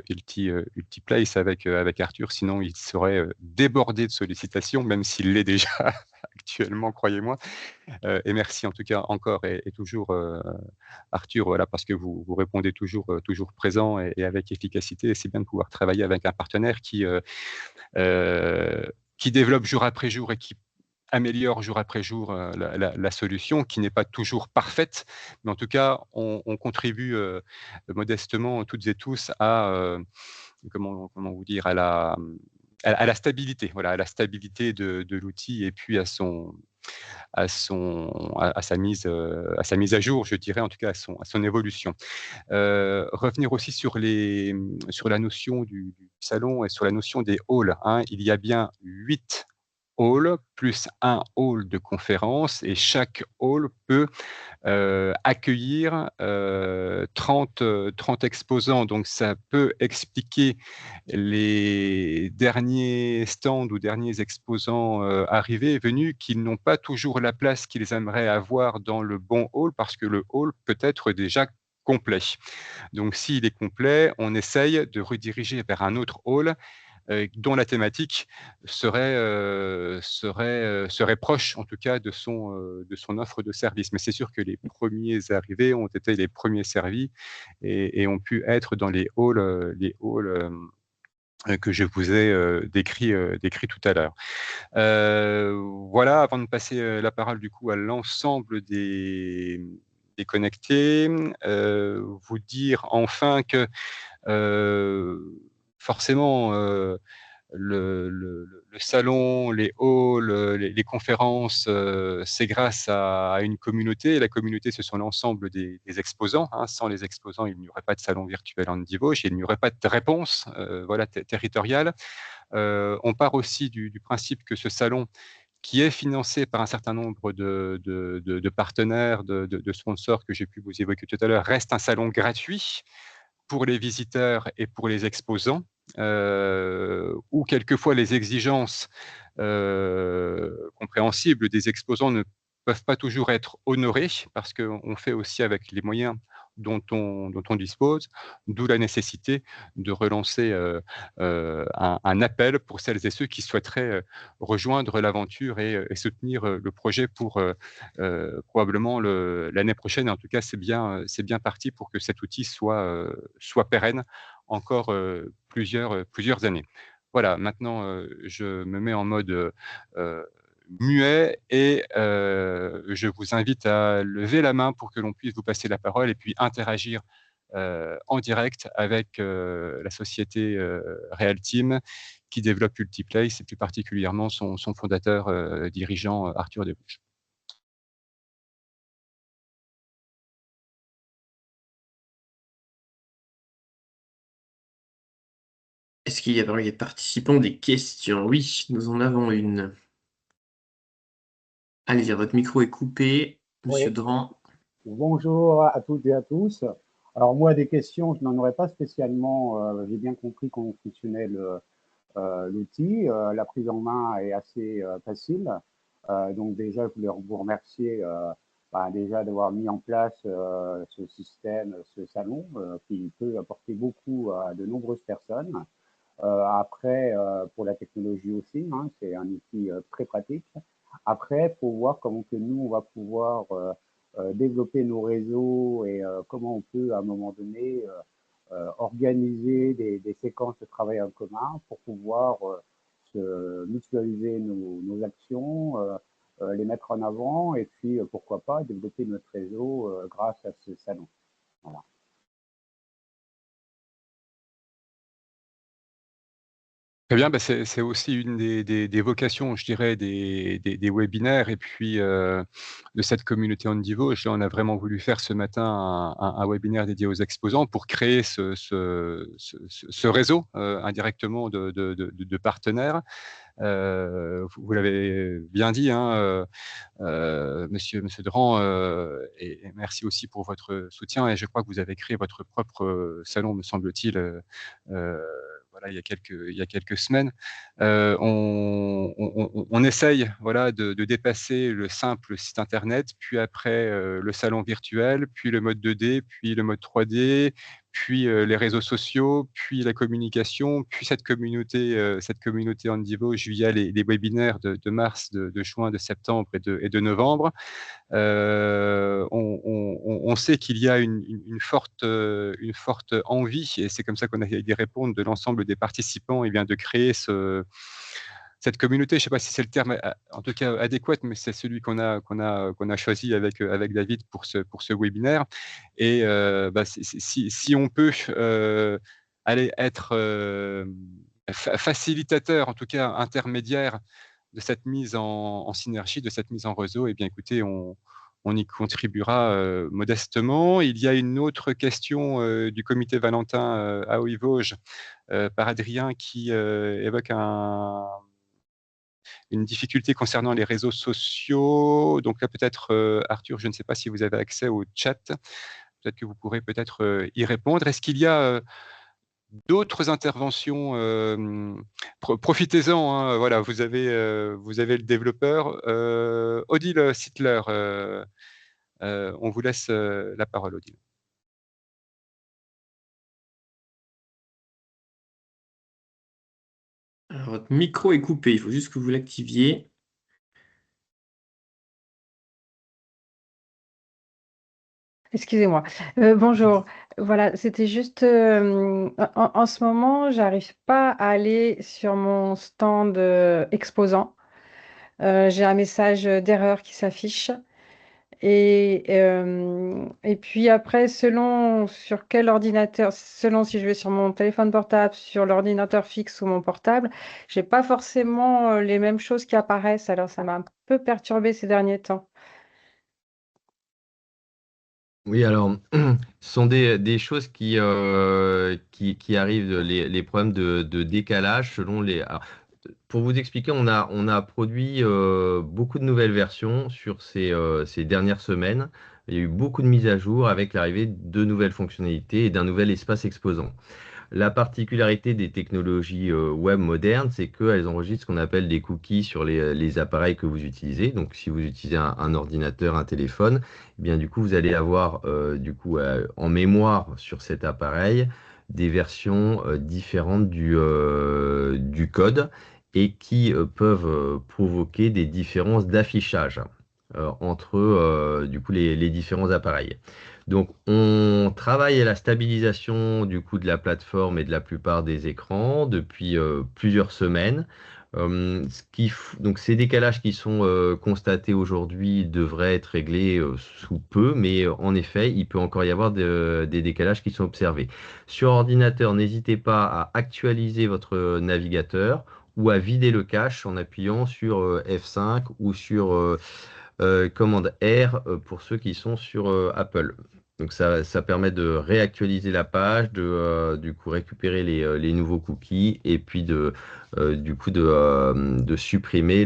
Ultiplace avec Arthur. Sinon, il serait débordé de sollicitations, même s'il l'est déjà actuellement, croyez-moi. Et merci en tout cas encore et toujours, Arthur, voilà, parce que vous répondez toujours présent et avec efficacité. Et c'est bien de pouvoir travailler avec un partenaire qui développe jour après jour et qui améliore jour après jour la solution, qui n'est pas toujours parfaite, mais en tout cas, on contribue modestement toutes et tous comment vous dire, à la stabilité, voilà, à la stabilité de l'outil et puis à sa mise à jour, je dirais, en tout cas à son évolution. Revenir aussi sur la notion du salon et sur la notion des halls, hein. Il y a bien 8 halls plus un hall de conférence, et chaque hall peut accueillir 30 exposants. Donc ça peut expliquer les derniers stands ou derniers exposants arrivés et venus qui n'ont pas toujours la place qu'ils aimeraient avoir dans le bon hall, parce que le hall peut être déjà complet. Donc s'il est complet, on essaye de rediriger vers un autre hall dont la thématique serait proche, en tout cas, de son offre de service. Mais c'est sûr que les premiers arrivés ont été les premiers servis et ont pu être dans les halls que je vous ai décrits tout à l'heure. Voilà, avant de passer la parole du coup à l'ensemble des connectés, vous dire enfin que forcément, le salon, les halls, les conférences, c'est grâce à une communauté. La communauté, ce sont l'ensemble des exposants, hein. Sans les exposants, il n'y aurait pas de salon virtuel Andy Vosges et il n'y aurait pas de réponse voilà, territoriale. On part aussi du principe que ce salon, qui est financé par un certain nombre de partenaires, de sponsors que j'ai pu vous évoquer tout à l'heure, reste un salon gratuit pour les visiteurs et pour les exposants, où quelquefois les exigences compréhensibles des exposants ne peuvent pas toujours être honorées, parce qu'on fait aussi avec les moyens dont on dispose, d'où la nécessité de relancer un appel pour celles et ceux qui souhaiteraient rejoindre l'aventure et soutenir le projet pour probablement l'année prochaine. En tout cas, c'est bien parti pour que cet outil soit pérenne encore plusieurs années. Voilà, maintenant, je me mets en mode muet et je vous invite à lever la main pour que l'on puisse vous passer la parole et puis interagir en direct avec la société Realteam qui développe Multiplace et plus particulièrement son fondateur dirigeant Arthur Desbouches. Est-ce qu'il y a parmi les participants des questions? Oui, nous en avons une. Allez, votre micro est coupé, Monsieur Oui. Dran. Bonjour à toutes et à tous. Alors moi, des questions, je n'en aurais pas spécialement. J'ai bien compris comment fonctionnait l'outil. La prise en main est assez facile. Donc déjà, je voulais vous remercier déjà d'avoir mis en place ce système, ce salon qui peut apporter beaucoup à de nombreuses personnes. Après, pour la technologie aussi, hein, c'est un outil très pratique. Après, il faut voir comment que nous, on va pouvoir développer nos réseaux et comment on peut, à un moment donné, organiser des séquences de travail en commun pour pouvoir se mutualiser nos actions, les mettre en avant et puis, pourquoi pas, développer notre réseau grâce à ce salon. Voilà. Très bien, c'est aussi une des vocations, je dirais, des webinaires et puis de cette communauté Handivo. Là, on a vraiment voulu faire ce matin un webinaire dédié aux exposants pour créer ce réseau indirectement de partenaires. Vous l'avez bien dit, hein, Monsieur Dran, et merci aussi pour votre soutien. Et je crois que vous avez créé votre propre salon, me semble-t-il, voilà, il y a quelques semaines. On essaye, voilà, de dépasser le simple site internet, puis après le salon virtuel, puis le mode 2D, puis le mode 3D, puis les réseaux sociaux, puis la communication, puis cette communauté Handivo via les webinaires de mars, de juin, de septembre et de novembre. On sait qu'il y a une forte envie, et c'est comme ça qu'on a des réponses de l'ensemble des participants, et bien de créer cette communauté. Je ne sais pas si c'est le terme, en tout cas adéquat, mais c'est celui qu'on a choisi avec David pour ce webinaire. Et si on peut aller être facilitateur, en tout cas intermédiaire de cette mise en synergie, de cette mise en réseau, eh bien écoutez, on y contribuera modestement. Il y a une autre question du comité Valentin à Haut-Vosges par Adrien qui évoque une difficulté concernant les réseaux sociaux. Donc là, peut-être, Arthur, je ne sais pas si vous avez accès au chat. Peut-être que vous pourrez peut-être y répondre. Est-ce qu'il y a d'autres interventions? Profitez-en, hein, voilà, vous avez le développeur. Odile Sittler, on vous laisse la parole, Odile. Alors, votre micro est coupé, il faut juste que vous l'activiez. Excusez-moi. Bonjour. Voilà, c'était juste en ce moment, j'arrive pas à aller sur mon stand exposant. J'ai un message d'erreur qui s'affiche. Et puis après, selon sur quel ordinateur, selon si je vais sur mon téléphone portable, sur l'ordinateur fixe ou mon portable, j'ai pas forcément les mêmes choses qui apparaissent. Alors ça m'a un peu perturbé ces derniers temps. Oui, alors, ce sont des choses qui arrivent, les problèmes de décalage selon les. Alors, pour vous expliquer, on a produit beaucoup de nouvelles versions sur ces dernières semaines. Il y a eu beaucoup de mises à jour avec l'arrivée de nouvelles fonctionnalités et d'un nouvel espace exposant. La particularité des technologies web modernes, c'est qu'elles enregistrent ce qu'on appelle des cookies sur les appareils que vous utilisez. Donc, si vous utilisez un ordinateur, un téléphone, eh bien, du coup, vous allez avoir en mémoire sur cet appareil des versions différentes du code et qui peuvent provoquer des différences d'affichage entre les différents appareils. Donc, on travaille à la stabilisation du coup de la plateforme et de la plupart des écrans depuis plusieurs semaines. Donc, ces décalages qui sont constatés aujourd'hui devraient être réglés sous peu, mais en effet, il peut encore y avoir des décalages qui sont observés. Sur ordinateur, n'hésitez pas à actualiser votre navigateur ou à vider le cache en appuyant sur F5 ou sur commande R pour ceux qui sont sur Apple. Donc ça permet de réactualiser la page, de du coup récupérer les nouveaux cookies et puis de supprimer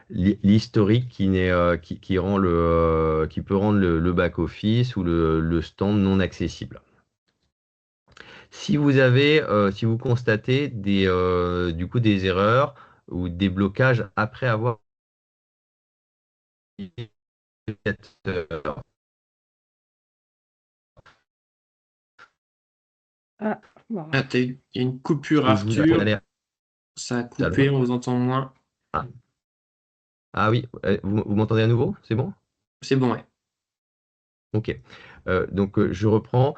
l'historique qui peut rendre le back-office ou le stand non accessible. Si vous constatez des erreurs ou des blocages après avoir Ah, bon. Ah, il y a une coupure, vous Arthur. allez- Ça a coupé, on vous entend moins. Ah oui, vous m'entendez à nouveau? C'est bon? C'est bon, ouais. Ok. Donc, je reprends.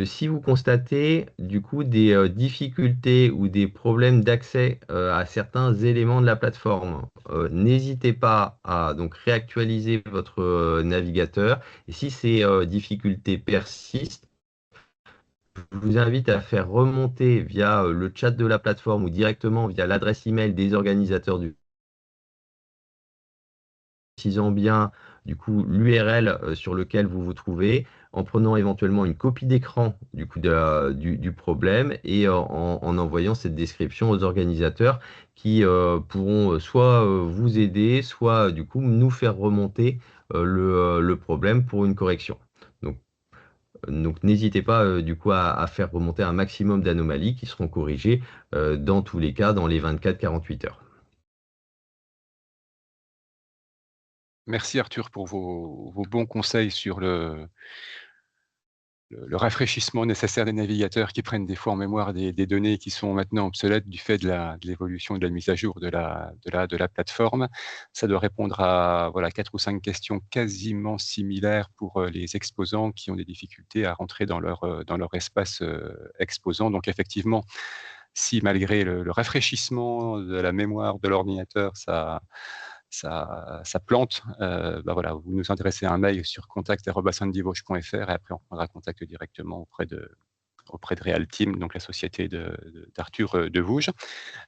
Si vous constatez du coup des difficultés ou des problèmes d'accès à certains éléments de la plateforme, n'hésitez pas à donc réactualiser votre navigateur. Et si ces difficultés persistent, je vous invite à faire remonter via le chat de la plateforme ou directement via l'adresse email des organisateurs précisant bien du coup l'URL sur lequel vous vous trouvez, en prenant éventuellement une copie d'écran du coup du problème et en envoyant cette description aux organisateurs qui pourront soit vous aider, soit du coup nous faire remonter le problème pour une correction. Donc n'hésitez pas du coup à faire remonter un maximum d'anomalies qui seront corrigées dans tous les cas dans les 24-48 heures. Merci Arthur pour vos bons conseils sur le rafraîchissement nécessaire des navigateurs qui prennent des fois en mémoire des données qui sont maintenant obsolètes du fait de l'évolution et de la mise à jour de la plateforme. Ça doit répondre à voilà 4 ou 5 questions quasiment similaires pour les exposants qui ont des difficultés à rentrer dans leur espace exposant. Donc effectivement, si malgré le rafraîchissement de la mémoire de l'ordinateur, ça plante, voilà, vous nous adressez un mail sur contact@sandivauche.fr et après on prendra contact directement auprès de Realteam, donc la société d'Arthur de Vouge.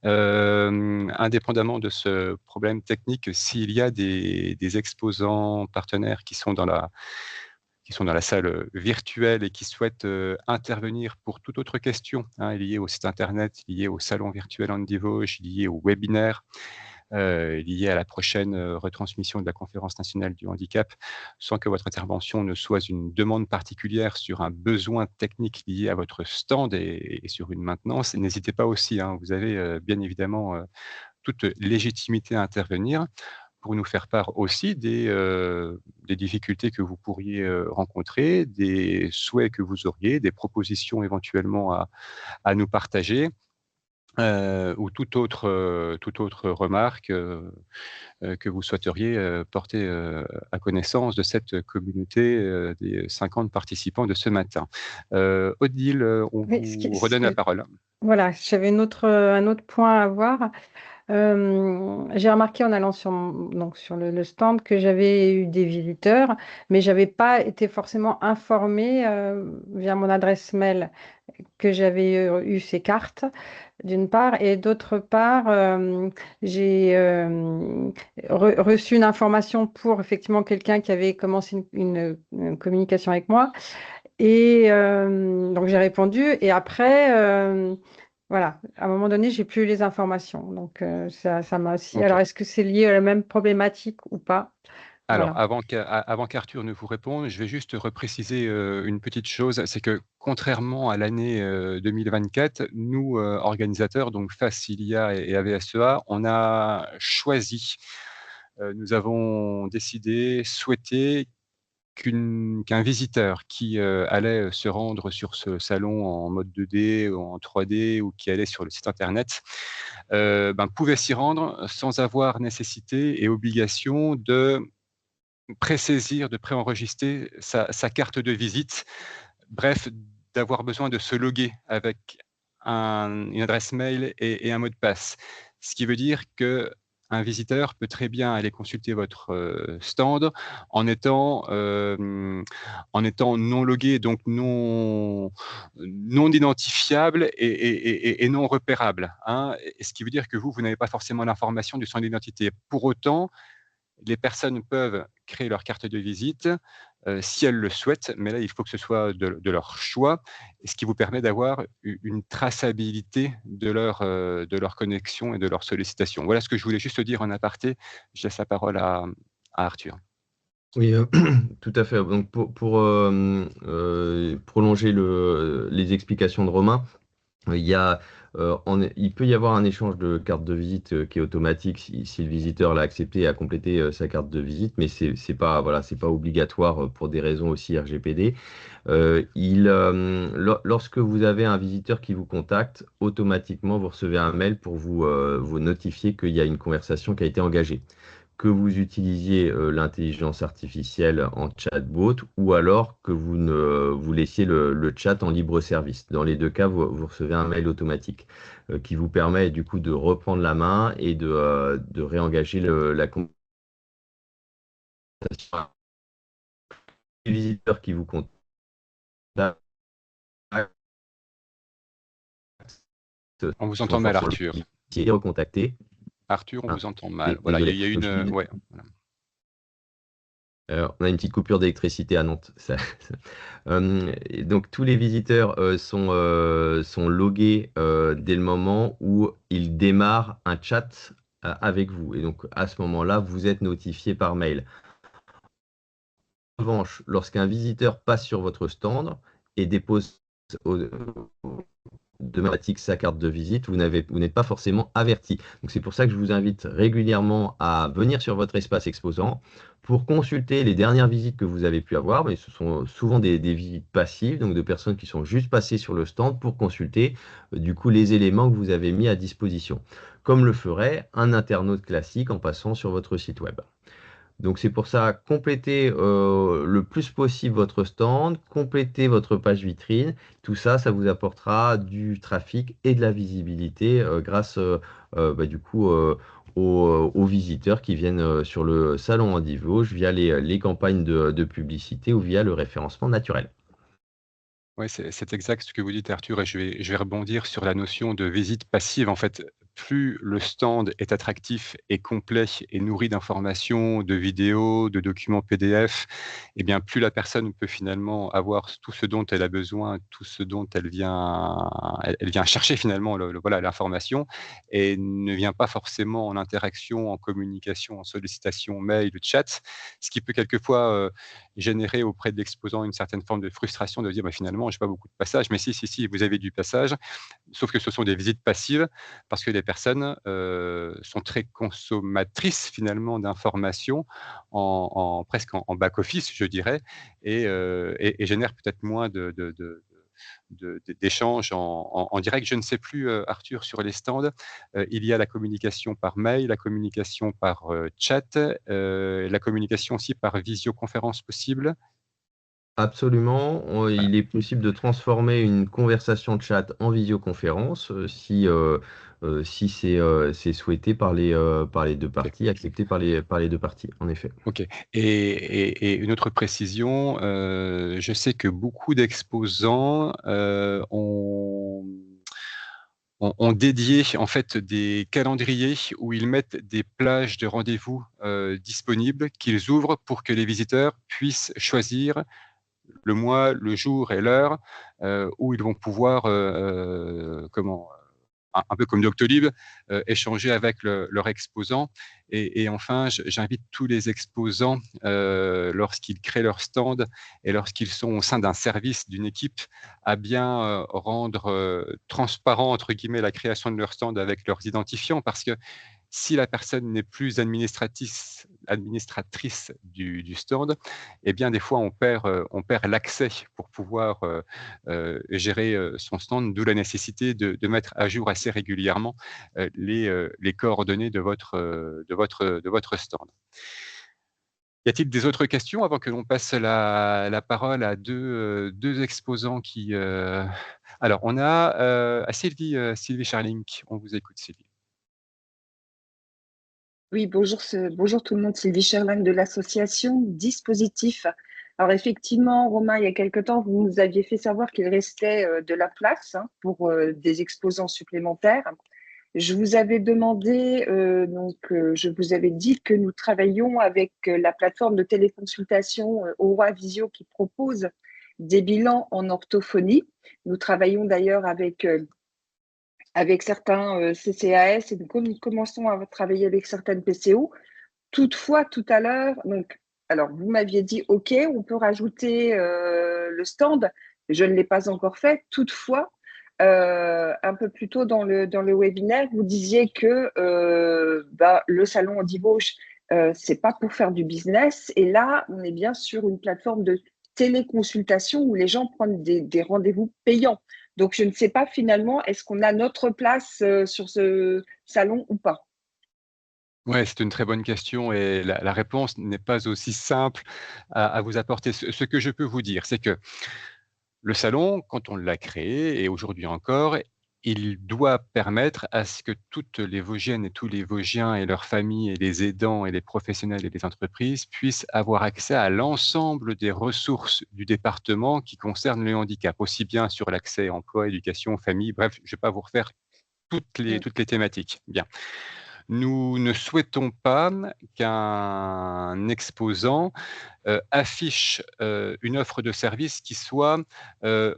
Indépendamment de ce problème technique, s'il y a des exposants partenaires qui sont dans la salle virtuelle et qui souhaitent intervenir pour toute autre question liée au site internet, liée au salon virtuel Andy Vosges, liée au webinaire, lié à la prochaine retransmission de la Conférence nationale du handicap, sans que votre intervention ne soit une demande particulière sur un besoin technique lié à votre stand et sur une maintenance, n'hésitez pas aussi, vous avez bien évidemment toute légitimité à intervenir pour nous faire part aussi des difficultés que vous pourriez rencontrer, des souhaits que vous auriez, des propositions éventuellement à nous partager. Ou toute autre remarque que vous souhaiteriez porter à connaissance de cette communauté des 50 participants de ce matin. Odile, on Oui, vous redonne la parole. voilà, j'avais un autre point à voir. J'ai remarqué en allant sur le stand que j'avais eu des visiteurs, mais je n'avais pas été forcément informée via mon adresse mail que j'avais eu ces cartes, d'une part, et d'autre part, j'ai reçu une information pour effectivement quelqu'un qui avait commencé une communication avec moi, et donc j'ai répondu, et après, voilà, à un moment donné, j'ai plus eu les informations, donc ça m'a aussi. Ok. Alors, est-ce que c'est lié à la même problématique ou pas? Alors, Voilà. avant qu'Arthur ne vous réponde, je vais juste repréciser une petite chose, c'est que contrairement à l'année 2024, nous, organisateurs, donc Facilia et AVSEA, on a choisi, nous avons décidé, souhaité qu'un visiteur qui allait se rendre sur ce salon en mode 2D ou en 3D ou qui allait sur le site internet, pouvait s'y rendre sans avoir nécessité et obligation de présaisir, de préenregistrer sa carte de visite, bref, d'avoir besoin de se loguer avec une adresse mail et un mot de passe. Ce qui veut dire qu'un visiteur peut très bien aller consulter votre stand en étant, non logué, donc non identifiable et non repérable, hein. Et ce qui veut dire que vous n'avez pas forcément l'information de son identité. Pour autant, les personnes peuvent créer leur carte de visite si elles le souhaitent, mais là, il faut que ce soit de leur choix, ce qui vous permet d'avoir une traçabilité de leur connexion et de leur sollicitation. Voilà ce que je voulais juste dire en aparté. Je laisse la parole à Arthur. Oui, tout à fait. Donc pour prolonger les explications de Romain, il y a, il peut y avoir un échange de carte de visite qui est automatique si le visiteur l'a accepté et a complété sa carte de visite, mais c'est pas, voilà, c'est pas obligatoire pour des raisons aussi RGPD. Lorsque vous avez un visiteur qui vous contacte, automatiquement vous recevez un mail pour vous notifier qu'il y a une conversation qui a été engagée, que vous utilisiez l'intelligence artificielle en chatbot ou alors que vous laissiez le chat en libre service. Dans les deux cas, vous recevez un mail automatique qui vous permet du coup de reprendre la main et de réengager la conversation. Les visiteurs qui vous contactent On vous sont entend mal, forcément Arthur. recontactés. Arthur, on Ah, vous entend mal. Voilà, désolé. il y a une... ouais, voilà. On a une petite coupure d'électricité à Nantes. Donc tous les visiteurs sont logués dès le moment où ils démarrent un chat avec vous. Et donc à ce moment-là, vous êtes notifié par mail. En revanche, lorsqu'un visiteur passe sur votre stand et dépose de manière sa carte de visite, vous n'êtes pas forcément averti. Donc c'est pour ça que je vous invite régulièrement à venir sur votre espace exposant pour consulter les dernières visites que vous avez pu avoir, mais ce sont souvent des visites passives, donc de personnes qui sont juste passées sur le stand pour consulter du coup les éléments que vous avez mis à disposition, comme le ferait un internaute classique en passant sur votre site web. Donc c'est pour ça, complétez le plus possible votre stand, complétez votre page vitrine. Tout ça, ça vous apportera du trafic et de la visibilité grâce du coup aux visiteurs qui viennent sur le salon Andy Vosges via les campagnes de publicité ou via le référencement naturel. Oui, c'est exact ce que vous dites, Arthur, et je vais rebondir sur la notion de visite passive. En fait, plus le stand est attractif et complet et nourri d'informations, de vidéos, de documents PDF, eh bien, plus la personne peut finalement avoir tout ce dont elle a besoin, tout ce dont elle vient chercher finalement voilà, l'information et ne vient pas forcément en interaction, en communication, en sollicitation, mail, chat, ce qui peut quelquefois générer auprès de l'exposant une certaine forme de frustration de dire bah, finalement, je n'ai pas beaucoup de passages, mais si, vous avez du passage, sauf que ce sont des visites passives parce que les personnes sont très consommatrices finalement d'informations presque en back-office, je dirais, et génèrent peut-être moins d'échanges en direct. Je ne sais plus, Arthur, sur les stands, il y a la communication par mail, la communication par chat, la communication aussi par visioconférence possible. Absolument, il est possible de transformer une conversation de chat en visioconférence si c'est souhaité par les deux parties, accepté par les deux parties, en effet. OK, et une autre précision, je sais que beaucoup d'exposants, ont dédié en fait des calendriers où ils mettent des plages de rendez-vous, disponibles qu'ils ouvrent pour que les visiteurs puissent choisir le mois, le jour et l'heure, où ils vont pouvoir, un peu comme Doctolib, échanger avec leur exposant. Et enfin, j'invite tous les exposants, lorsqu'ils créent leur stand et lorsqu'ils sont au sein d'un service, d'une équipe, à bien rendre transparent, entre guillemets, la création de leur stand avec leurs identifiants, parce que si la personne n'est plus administratrice du stand, eh bien, des fois, on perd l'accès pour pouvoir gérer son stand, d'où la nécessité de mettre à jour assez régulièrement les coordonnées de votre stand. Y a-t-il des autres questions avant que l'on passe la parole à deux exposants qui... Alors, on a Sylvie Charlink. On vous écoute, Sylvie. Oui, bonjour tout le monde, Sylvie Sherling de l'association Dispositif. Alors effectivement, Romain, il y a quelque temps, vous nous aviez fait savoir qu'il restait de la place pour des exposants supplémentaires. Je vous avais demandé, je vous avais dit que nous travaillions avec la plateforme de téléconsultation Aura Visio qui propose des bilans en orthophonie. Nous travaillons d'ailleurs avec certains CCAS et nous commençons à travailler avec certaines PCO. Toutefois, tout à l'heure, alors vous m'aviez dit, OK, on peut rajouter le stand. Je ne l'ai pas encore fait. Toutefois, un peu plus tôt dans le webinaire, vous disiez que le salon Andivauche, c'est pas pour faire du business. Et là, on est bien sur une plateforme de téléconsultation où les gens prennent des rendez-vous payants. Donc, je ne sais pas finalement, est-ce qu'on a notre place sur ce salon ou pas? Ouais, c'est une très bonne question et la réponse n'est pas aussi simple à vous apporter. Ce que je peux vous dire, c'est que le salon, quand on l'a créé et aujourd'hui encore, il doit permettre à ce que toutes les Vosgiennes et tous les Vosgiens et leurs familles et les aidants et les professionnels et les entreprises puissent avoir accès à l'ensemble des ressources du département qui concernent le handicap, aussi bien sur l'accès emploi, éducation, famille, bref, je ne vais pas vous refaire toutes les thématiques. Bien. Nous ne souhaitons pas qu'un exposant affiche une offre de service qui soit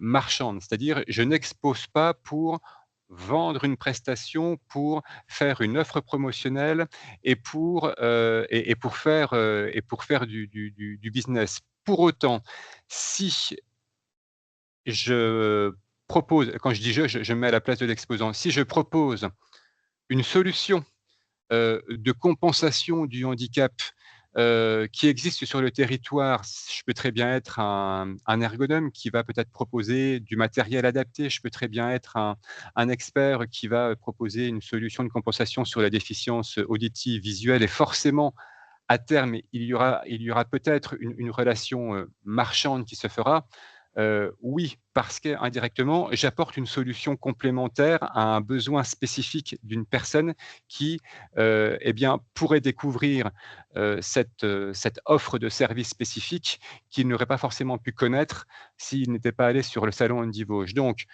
marchande. C'est-à-dire, je n'expose pas pour vendre une prestation, pour faire une offre promotionnelle et pour faire du business. Pour autant, si je propose, quand je dis je me mets à la place de l'exposant, si je propose une solution de compensation du handicap qui existe sur le territoire. Je peux très bien être un ergonome qui va peut-être proposer du matériel adapté. Je peux très bien être un expert qui va proposer une solution de compensation sur la déficience auditive, visuelle. Et forcément, à terme, il y aura peut-être une relation marchande qui se fera. Oui, parce qu'indirectement, j'apporte une solution complémentaire à un besoin spécifique d'une personne qui pourrait découvrir cette offre de service spécifique qu'il n'aurait pas forcément pu connaître s'il n'était pas allé sur le salon Andivauge. Donc,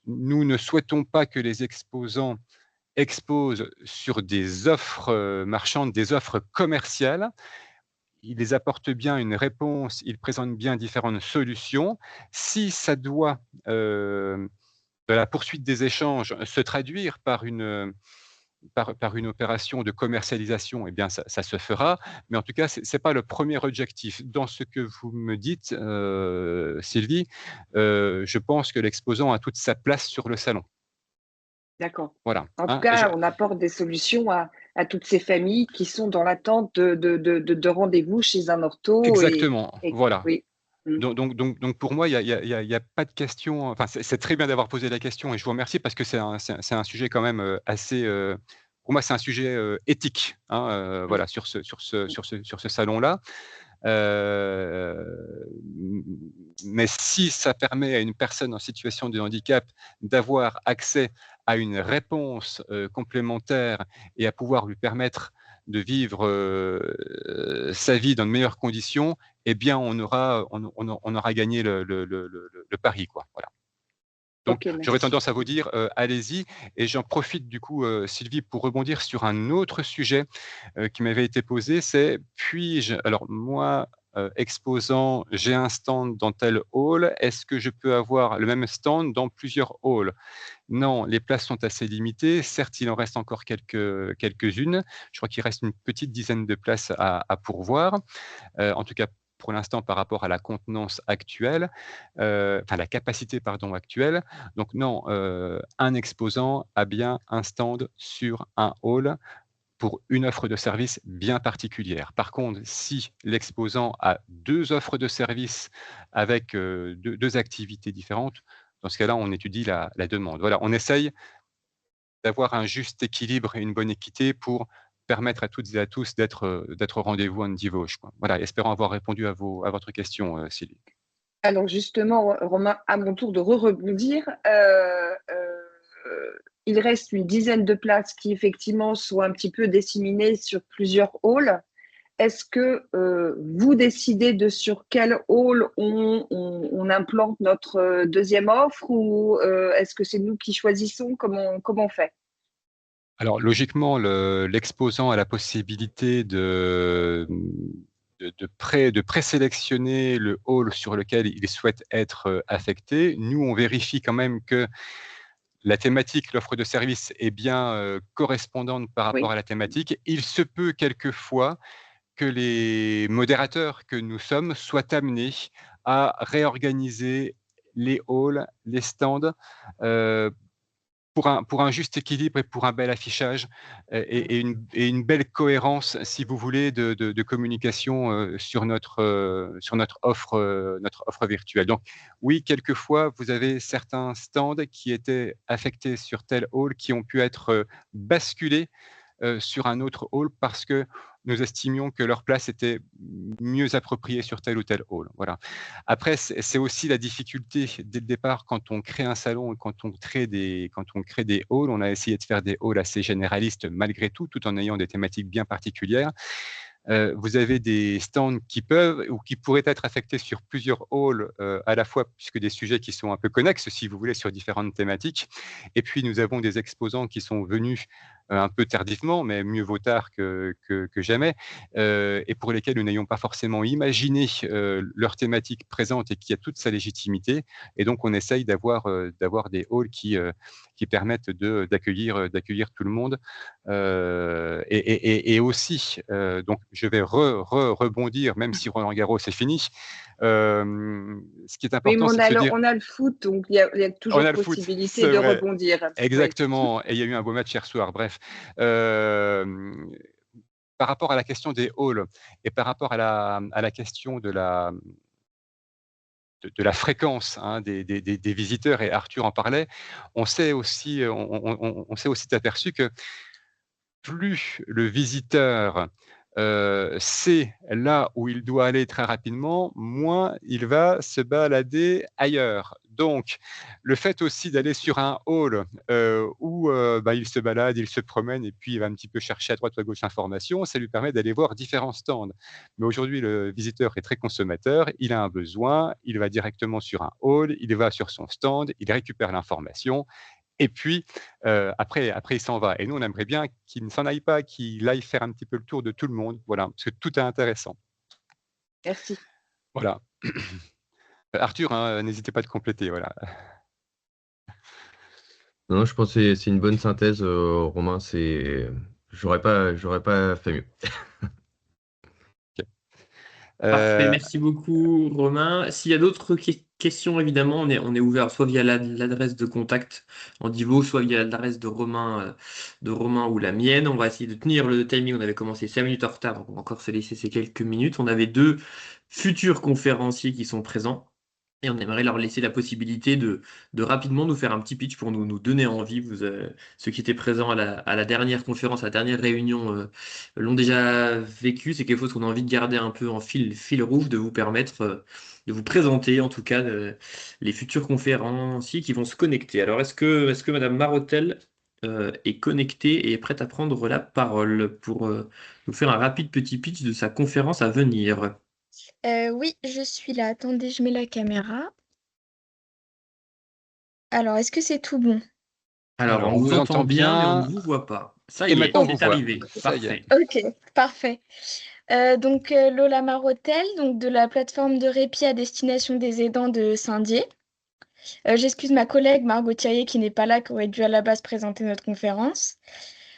nous ne souhaitons pas que les exposants exposent sur des offres marchandes, des offres commerciales. Ils apportent bien une réponse, ils présentent bien différentes solutions. Si ça doit, de la poursuite des échanges, se traduire par une opération de commercialisation, eh bien ça se fera. Mais en tout cas, c'est pas le premier objectif. Dans ce que vous me dites, Sylvie, je pense que l'exposant a toute sa place sur le salon. D'accord. Voilà, En tout hein, cas, on apporte des solutions à toutes ces familles qui sont dans l'attente de rendez-vous chez un ortho. exactement, voilà. Oui. Donc pour moi, il y a pas de question, enfin, c'est très bien d'avoir posé la question et je vous remercie parce que c'est un sujet quand même, assez, pour moi, c'est un sujet, éthique, hein, voilà, sur ce salon-là. Mais si ça permet à une personne en situation de handicap d'avoir accès à une réponse, complémentaire et à pouvoir lui permettre de vivre, sa vie dans de meilleures conditions, eh bien on aura gagné le pari, quoi, voilà. Donc Ok, j'aurais merci. tendance à vous dire, allez-y et j'en profite du coup, Sylvie, pour rebondir sur un autre sujet, qui m'avait été posé, c'est puis-je alors moi, exposant, j'ai un stand dans tel hall, est-ce que je peux avoir le même stand dans plusieurs halls? Non, les places sont assez limitées. Certes, il en reste encore quelques-unes. Je crois qu'il reste une petite dizaine de places à pourvoir. En tout cas, pour l'instant, par rapport à la contenance actuelle, enfin la capacité, pardon, actuelle. Donc non, un exposant a bien un stand sur un hall pour une offre de service bien particulière. Par contre, si l'exposant a 2 offres de service avec, 2 activités différentes, dans ce cas-là, on étudie la demande. Voilà, on essaye d'avoir un juste équilibre et une bonne équité pour permettre à toutes et à tous d'être au rendez-vous on dit Vosges, quoi. Voilà, espérons avoir répondu à votre question, Sylvie. Alors justement, Romain, à mon tour de rebondir, il reste une dizaine de places qui effectivement sont un petit peu disséminées sur plusieurs halls. Est-ce que vous décidez de sur quel hall on implante notre deuxième offre ou est-ce que c'est nous qui choisissons? Comment on fait? Alors logiquement, l'exposant a la possibilité de présélectionner le hall sur lequel il souhaite être, affecté. Nous, on vérifie quand même que la thématique, l'offre de service est bien, correspondante par rapport Oui. à la thématique. Il se peut quelquefois que les modérateurs que nous sommes soient amenés à réorganiser les halls, les stands, heu, pour un juste équilibre et pour un bel affichage, et une belle cohérence, si vous voulez, de communication, sur notre offre virtuelle. Donc oui, quelquefois, vous avez certains stands qui étaient affectés sur tel hall, qui ont pu être, basculés sur un autre hall parce que nous estimions que leur place était mieux appropriée sur tel ou tel hall. Voilà. Après, c'est aussi la difficulté dès le départ quand on crée un salon et quand on crée des halls. On a essayé de faire des halls assez généralistes malgré tout, tout en ayant des thématiques bien particulières. Vous avez des stands qui peuvent ou qui pourraient être affectés sur plusieurs halls, à la fois, puisque des sujets qui sont un peu connexes, si vous voulez, sur différentes thématiques. Et puis nous avons des exposants qui sont venus, un peu tardivement, mais mieux vaut tard que jamais, et pour lesquels nous n'ayons pas forcément imaginé, leur thématique présente et qui a toute sa légitimité. Et donc on essaye d'avoir des halls qui permettent d'accueillir tout le monde. Et aussi, donc je vais rebondir, même si Roland Garros c'est fini. Ce qui est Oui, mais important, c'est de se dire on a le foot, donc il y a on toujours a le foot, possibilité c'est de vrai, rebondir. Oui. exactement, et il y a eu un beau match hier soir, bref. Par rapport à la question des halls et par rapport à la question de la fréquence, hein, des visiteurs, et Arthur en parlait, on s'est aussi aperçu que plus le visiteur, sait là où il doit aller très rapidement, moins il va se balader ailleurs. Donc le fait aussi d'aller sur un hall, où, bah, il se balade, il se promène et puis il va un petit peu chercher à droite ou à gauche l'information, ça lui permet d'aller voir différents stands. Mais aujourd'hui, le visiteur est très consommateur, il a un besoin, il va directement sur un hall, il va sur son stand, il récupère l'information et puis, après il s'en va, et nous, on aimerait bien qu'il ne s'en aille pas, qu'il aille faire un petit peu le tour de tout le monde, voilà, parce que tout est intéressant. Merci. Voilà. Arthur, hein, n'hésitez pas de compléter, voilà. Non, je pense que c'est une bonne synthèse, Romain. J'aurais pas fait mieux. OK. Parfait, merci beaucoup Romain. S'il y a d'autres questions, évidemment, on est ouvert soit via l'adresse de contact en Divo, soit via l'adresse de Romain ou la mienne. On va essayer de tenir le timing. On avait commencé 5 minutes en retard, donc on va encore se laisser ces quelques minutes. On avait 2 futurs conférenciers qui sont présents. Et on aimerait leur laisser la possibilité de rapidement nous faire un petit pitch pour nous donner envie. Ceux qui étaient présents à la dernière conférence, à la dernière réunion, l'ont déjà vécu. C'est quelque chose qu'on a envie de garder un peu en fil rouge, de vous permettre de vous présenter en tout cas les futurs conférenciers qui vont se connecter. Alors est-ce que Madame Marotel est connectée et est prête à prendre la parole pour nous faire un rapide petit pitch de sa conférence à venir? Oui, je suis là. Attendez, je mets la caméra. Alors, est-ce que c'est tout bon? Alors, Alors, on vous entend bien, mais on ne bien vous voit pas. Ça et y est, maintenant on vous c'est voit. arrivé. Ça y est. Parfait. Ok, parfait. Donc, Lola Marotel, donc de la plateforme de répit à destination des aidants de Saint-Dié. J'excuse ma collègue Margot Thierry qui n'est pas là, qui aurait dû à la base présenter notre conférence.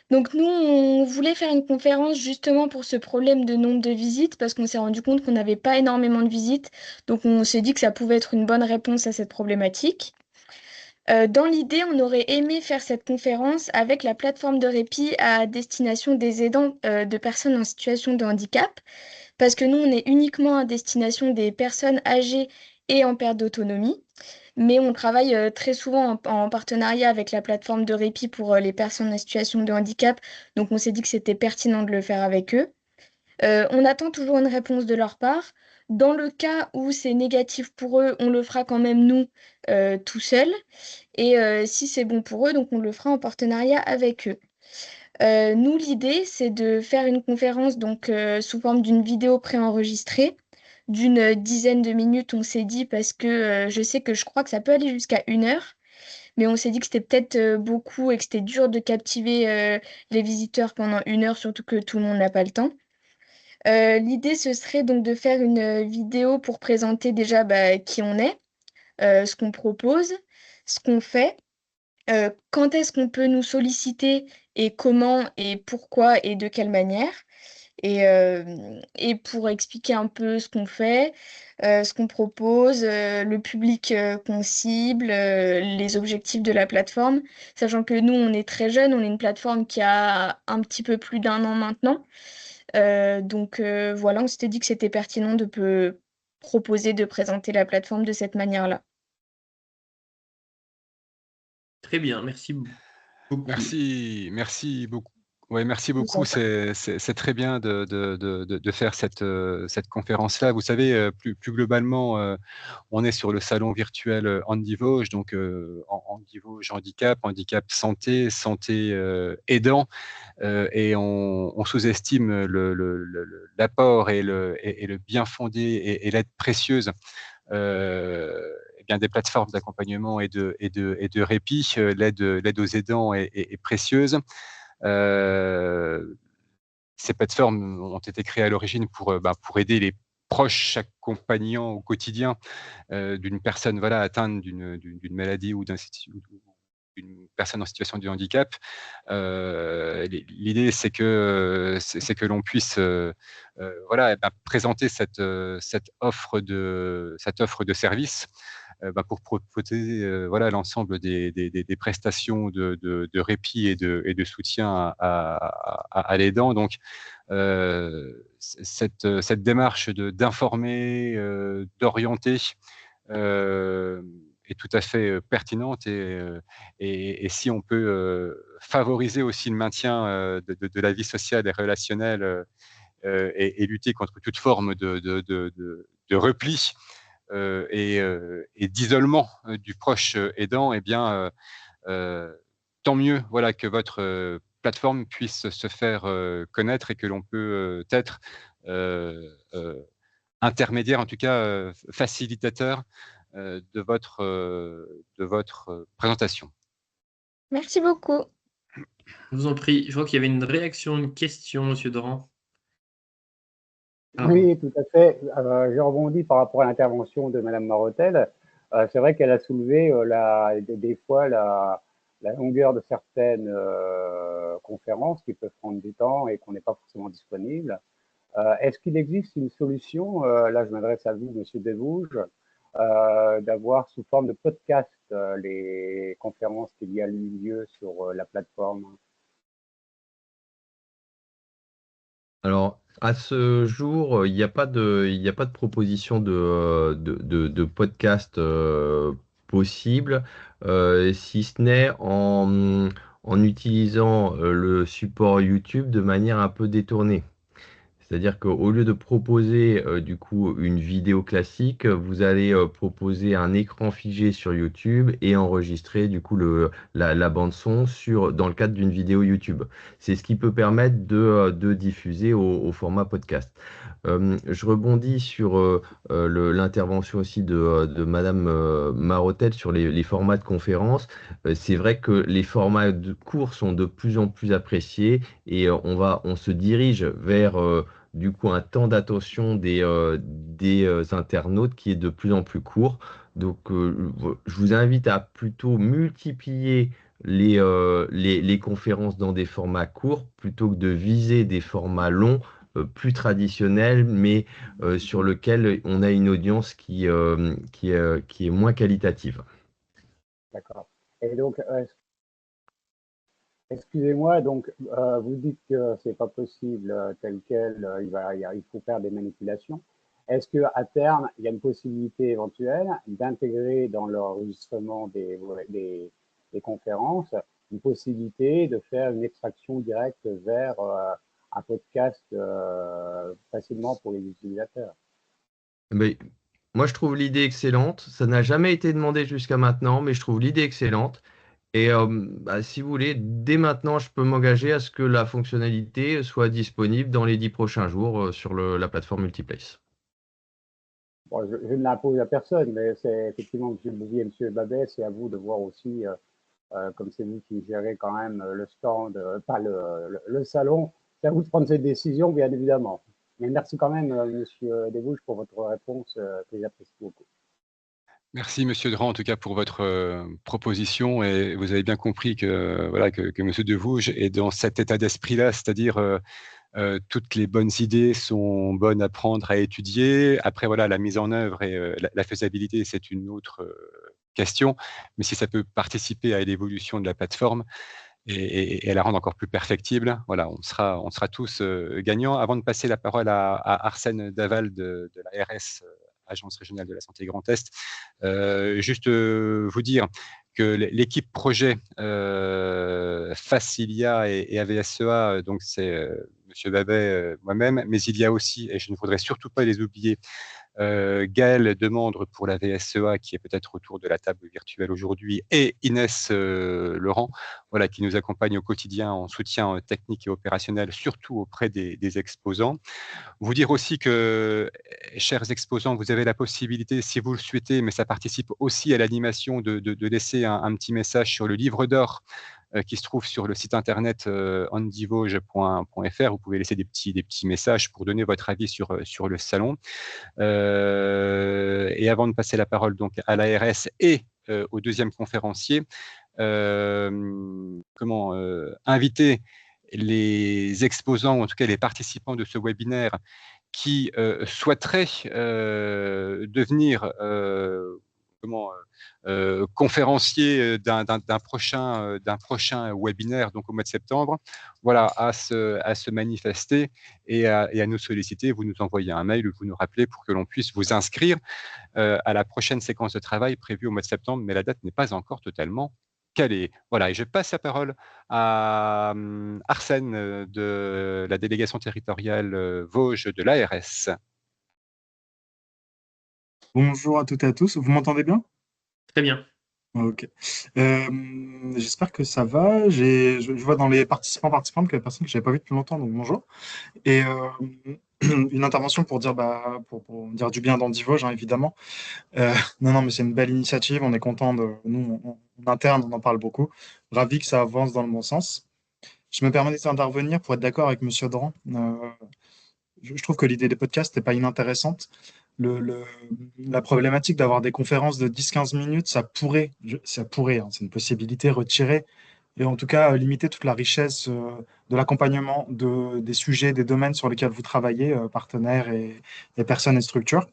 Donc nous, on voulait faire une conférence justement pour ce problème de nombre de visites parce qu'on s'est rendu compte qu'on n'avait pas énormément de visites. Donc on s'est dit que ça pouvait être une bonne réponse à cette problématique. Dans l'idée, on aurait aimé faire cette conférence avec la plateforme de répit à destination des aidants de personnes en situation de handicap, parce que nous, on est uniquement à destination des personnes âgées et en perte d'autonomie, mais on travaille très souvent en partenariat avec la plateforme de répit pour les personnes en situation de handicap, donc on s'est dit que c'était pertinent de le faire avec eux. On attend toujours une réponse de leur part. Dans le cas où c'est négatif pour eux, on le fera quand même nous tout seuls. Et si c'est bon pour eux, donc on le fera en partenariat avec eux. Nous, l'idée, c'est de faire une conférence donc, sous forme d'une vidéo préenregistrée d'une dizaine de minutes, on s'est dit, parce que je crois que ça peut aller jusqu'à 1 heure. Mais on s'est dit que c'était peut-être beaucoup et que c'était dur de captiver les visiteurs pendant 1 heure, surtout que tout le monde n'a pas le temps. L'idée, ce serait donc de faire une vidéo pour présenter déjà qui on est, ce qu'on propose, ce qu'on fait, quand est-ce qu'on peut nous solliciter et comment et pourquoi et de quelle manière. Et pour expliquer un peu ce qu'on fait, ce qu'on propose, le public qu'on cible, les objectifs de la plateforme, sachant que nous, on est très jeunes, on est une plateforme qui a un petit peu plus d'1 an maintenant. Donc voilà, on s'était dit que c'était pertinent de proposer de présenter la plateforme de cette manière-là. Très bien, merci beaucoup. Merci beaucoup. Ouais, merci vous en beaucoup. C'est très bien de faire cette conférence-là. Vous savez, plus globalement, on est sur le salon virtuel Handy Vosges, donc Handy Vosges handicap santé, aidant, et on sous-estime l'apport et le bien fondé et l'aide précieuse des plateformes d'accompagnement et de répit. L'aide aux aidants est précieuse. Ces plateformes ont été créées à l'origine pour aider les proches accompagnants au quotidien d'une personne atteinte d'une maladie ou d'une personne en situation de handicap. L'idée, c'est que l'on puisse présenter cette offre de service pour proposer l'ensemble des prestations de répit et de soutien à l'aidant. Donc, cette démarche d'informer, d'orienter est tout à fait pertinente et si on peut favoriser aussi le maintien de la vie sociale et relationnelle et lutter contre toute forme de repli et d'isolement du proche aidant, eh bien, tant mieux que votre plateforme puisse se faire connaître et que l'on peut être intermédiaire, en tout cas facilitateur de votre présentation. Merci beaucoup. Je vous en prie. Je vois qu'il y avait une réaction, une question, Monsieur Doran. Oui, tout à fait. Je rebondis par rapport à l'intervention de Madame Marotel. C'est vrai qu'elle a soulevé des fois la longueur de certaines conférences qui peuvent prendre du temps et qu'on n'est pas forcément disponible. Est-ce qu'il existe une solution, là je m'adresse à vous, Monsieur Desvouges, d'avoir sous forme de podcast les conférences qu'il y a eu lieu sur la plateforme? Alors, à ce jour, il n'y a pas de proposition de podcast possible, si ce n'est en utilisant le support YouTube de manière un peu détournée. C'est-à-dire qu'au lieu de proposer du coup une vidéo classique, vous allez proposer un écran figé sur YouTube et enregistrer du coup la bande son dans le cadre d'une vidéo YouTube. C'est ce qui peut permettre de diffuser au format podcast. Je rebondis sur l'intervention aussi de Madame Marotel sur les formats de conférence. C'est vrai que les formats de cours sont de plus en plus appréciés et on se dirige vers du coup un temps d'attention des internautes qui est de plus en plus court. Donc, je vous invite à plutôt multiplier les conférences dans des formats courts plutôt que de viser des formats longs, plus traditionnels, mais sur lesquels on a une audience qui est moins qualitative. D'accord. Et donc, excusez-moi, donc vous dites que c'est pas possible tel quel, il faut faire des manipulations. Est-ce qu'à terme, il y a une possibilité éventuelle d'intégrer dans l'enregistrement des conférences une possibilité de faire une extraction directe vers un podcast facilement pour les utilisateurs? Mais, moi, je trouve l'idée excellente. Ça n'a jamais été demandé jusqu'à maintenant, mais je trouve l'idée excellente. Et si vous voulez, dès maintenant, je peux m'engager à ce que la fonctionnalité soit disponible dans les 10 prochains jours sur la plateforme Multiplace. Bon, je ne l'impose à personne, mais c'est effectivement M. Bouvier et M. Babet, c'est à vous de voir aussi, comme c'est vous qui gérez quand même le stand, pas le salon, c'est à vous de prendre cette décision, bien évidemment. Mais merci quand même, M. Desbouches, pour votre réponse, que j'apprécie beaucoup. Merci Monsieur Dran, en tout cas pour votre proposition, et vous avez bien compris que voilà que Monsieur Devouges est dans cet état d'esprit-là, c'est-à-dire toutes les bonnes idées sont bonnes à prendre, à étudier. Après voilà, la mise en œuvre et la faisabilité, c'est une autre question. Mais si ça peut participer à l'évolution de la plateforme et la rendre encore plus perfectible, voilà, on sera tous gagnants. Avant de passer la parole à Arsène Daval de la RS. Agence régionale de la santé Grand Est. Juste vous dire que l'équipe projet Facilia et AVSEA, donc c'est Monsieur Babet, moi-même, mais il y a aussi, et je ne voudrais surtout pas les oublier, Gaël Demandre pour la VSEA, qui est peut-être autour de la table virtuelle aujourd'hui, et Inès Laurent, voilà, qui nous accompagne au quotidien en soutien technique et opérationnel, surtout auprès des exposants. Vous dire aussi que, chers exposants, vous avez la possibilité, si vous le souhaitez, mais ça participe aussi à l'animation, de laisser un petit message sur le livre d'or qui se trouve sur le site internet andivauge.fr. Vous pouvez laisser des petits messages pour donner votre avis sur le salon. Et avant de passer la parole donc à l'ARS et au deuxième conférencier, inviter les exposants, ou en tout cas les participants de ce webinaire qui souhaiteraient devenir conférencier d'un prochain webinaire, donc au mois de septembre, voilà, à se manifester et à nous solliciter. Vous nous envoyez un mail ou vous nous rappelez pour que l'on puisse vous inscrire à la prochaine séquence de travail prévue au mois de septembre, mais la date n'est pas encore totalement calée. Voilà, et je passe la parole à Arsène de la délégation territoriale Vosges de l'ARS. Bonjour à toutes et à tous, vous m'entendez bien? Très bien. Ok. J'espère que ça va. Je vois dans les participantes qu'il y a des personnes que je n'avais pas vues depuis longtemps, donc bonjour. Et une intervention pour dire, pour dire du bien d'Andivauge, hein, évidemment. Non, mais c'est une belle initiative. On est content nous, en interne, on en parle beaucoup. Ravi que ça avance dans le bon sens. Je me permets d'intervenir pour être d'accord avec Monsieur Dran. Je trouve que l'idée des podcasts n'est pas inintéressante. La problématique d'avoir des conférences de 10-15 minutes, ça pourrait, hein, c'est une possibilité, retirer et en tout cas limiter toute la richesse de l'accompagnement des sujets, des domaines sur lesquels vous travaillez, partenaires et personnes et structures.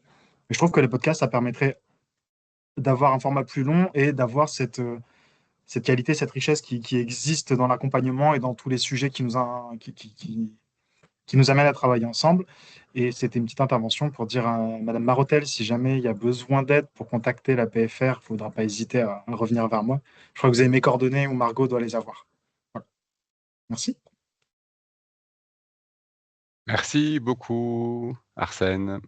Et je trouve que les podcasts, ça permettrait d'avoir un format plus long et d'avoir cette qualité, cette richesse qui existe dans l'accompagnement et dans tous les sujets qui nous amènent à travailler ensemble. Et c'était une petite intervention pour dire à Madame Marotel, si jamais il y a besoin d'aide pour contacter la PFR, il ne faudra pas hésiter à revenir vers moi. Je crois que vous avez mes coordonnées ou Margot doit les avoir. Voilà. Merci. Merci beaucoup, Arsène.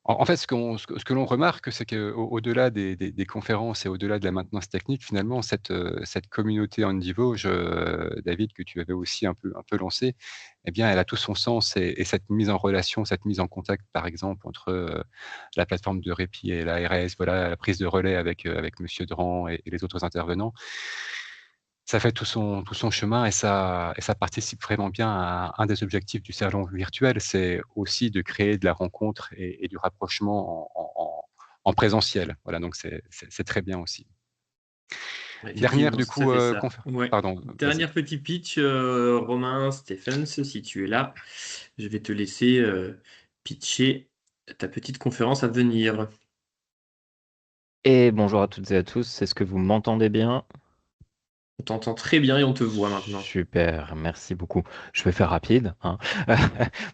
En fait, ce que l'on remarque, c'est qu'au-delà des conférences et au-delà de la maintenance technique, finalement, cette communauté Andivauge, David, que tu avais aussi un peu lancée, eh bien, elle a tout son sens et cette mise en relation, cette mise en contact, par exemple, entre la plateforme de répit et l'ARS, voilà, la prise de relais avec Monsieur Dran et les autres intervenants. ça fait tout son chemin et ça participe vraiment bien à un des objectifs du salon virtuel, c'est aussi de créer de la rencontre et du rapprochement en présentiel. Voilà, donc c'est très bien aussi. Dernière Effectivement, du c'est tout à coup, fait ça. Ouais. pardon, vas-y. Dernière petit pitch, Romain, Stephens, si tu es là, je vais te laisser pitcher ta petite conférence à venir. Et bonjour à toutes et à tous, est-ce que vous m'entendez bien? On t'entend très bien et on te voit maintenant. Super, merci beaucoup. Je vais faire rapide, hein.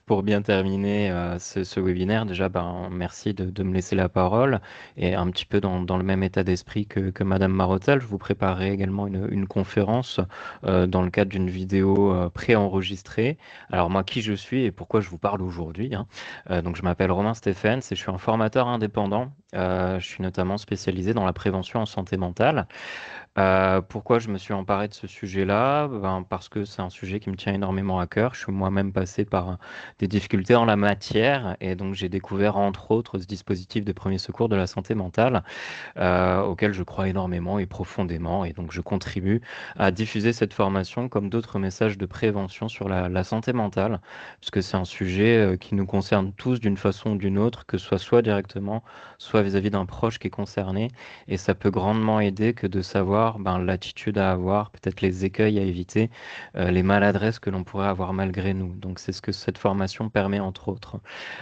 Pour bien terminer ce webinaire. Déjà, merci de me laisser la parole. Et un petit peu dans le même état d'esprit que Madame Marotel, je vous préparerai également une conférence dans le cadre d'une vidéo préenregistrée. Alors moi, qui je suis et pourquoi je vous parle aujourd'hui, hein. Donc je m'appelle Romain Stephens et je suis un formateur indépendant. Je suis notamment spécialisé dans la prévention en santé mentale. Pourquoi je me suis emparé de ce sujet-là? Parce que c'est un sujet qui me tient énormément à cœur. Je suis moi-même passé par des difficultés en la matière et donc j'ai découvert entre autres ce dispositif de premier secours de la santé mentale auquel je crois énormément et profondément. Et donc je contribue à diffuser cette formation comme d'autres messages de prévention sur la santé mentale, puisque c'est un sujet qui nous concerne tous d'une façon ou d'une autre, que ce soit directement, soit vis-à-vis d'un proche qui est concerné. Et ça peut grandement aider que de savoir l'attitude à avoir, peut-être les écueils à éviter, les maladresses que l'on pourrait avoir malgré nous. Donc c'est ce que cette formation permet entre autres.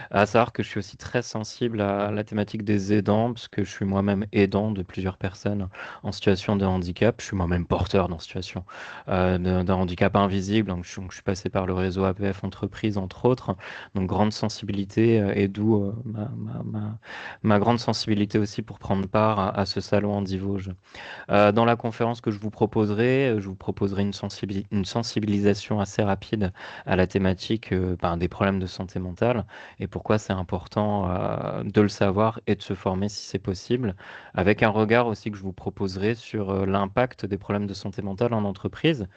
À savoir que je suis aussi très sensible à la thématique des aidants, parce que je suis moi-même aidant de plusieurs personnes en situation de handicap. Je suis moi-même porteur dans situation d'un handicap invisible. Donc je suis passé par le réseau APF Entreprise, entre autres. Donc grande sensibilité et d'où ma grande sensibilité aussi pour prendre part à ce salon Handi Vosges. Dans la conférence que je vous proposerai une sensibilisation assez rapide à la thématique des problèmes de santé mentale et pourquoi c'est important de le savoir et de se former si c'est possible, avec un regard aussi que je vous proposerai sur l'impact des problèmes de santé mentale en entreprise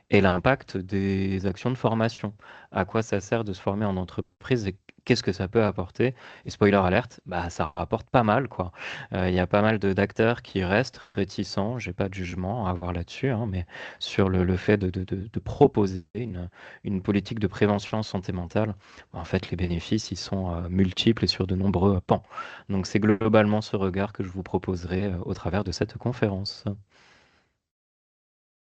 et l'impact des actions de formation. À quoi ça sert de se former en entreprise et qu'est-ce que ça peut apporter? Et spoiler alerte, ça rapporte pas mal, quoi. Il y a pas mal d'acteurs qui restent réticents, j'ai pas de jugement à avoir là-dessus, hein, mais sur le fait de proposer une politique de prévention en santé mentale, en fait, les bénéfices, ils sont multiples et sur de nombreux pans. Donc c'est globalement ce regard que je vous proposerai au travers de cette conférence.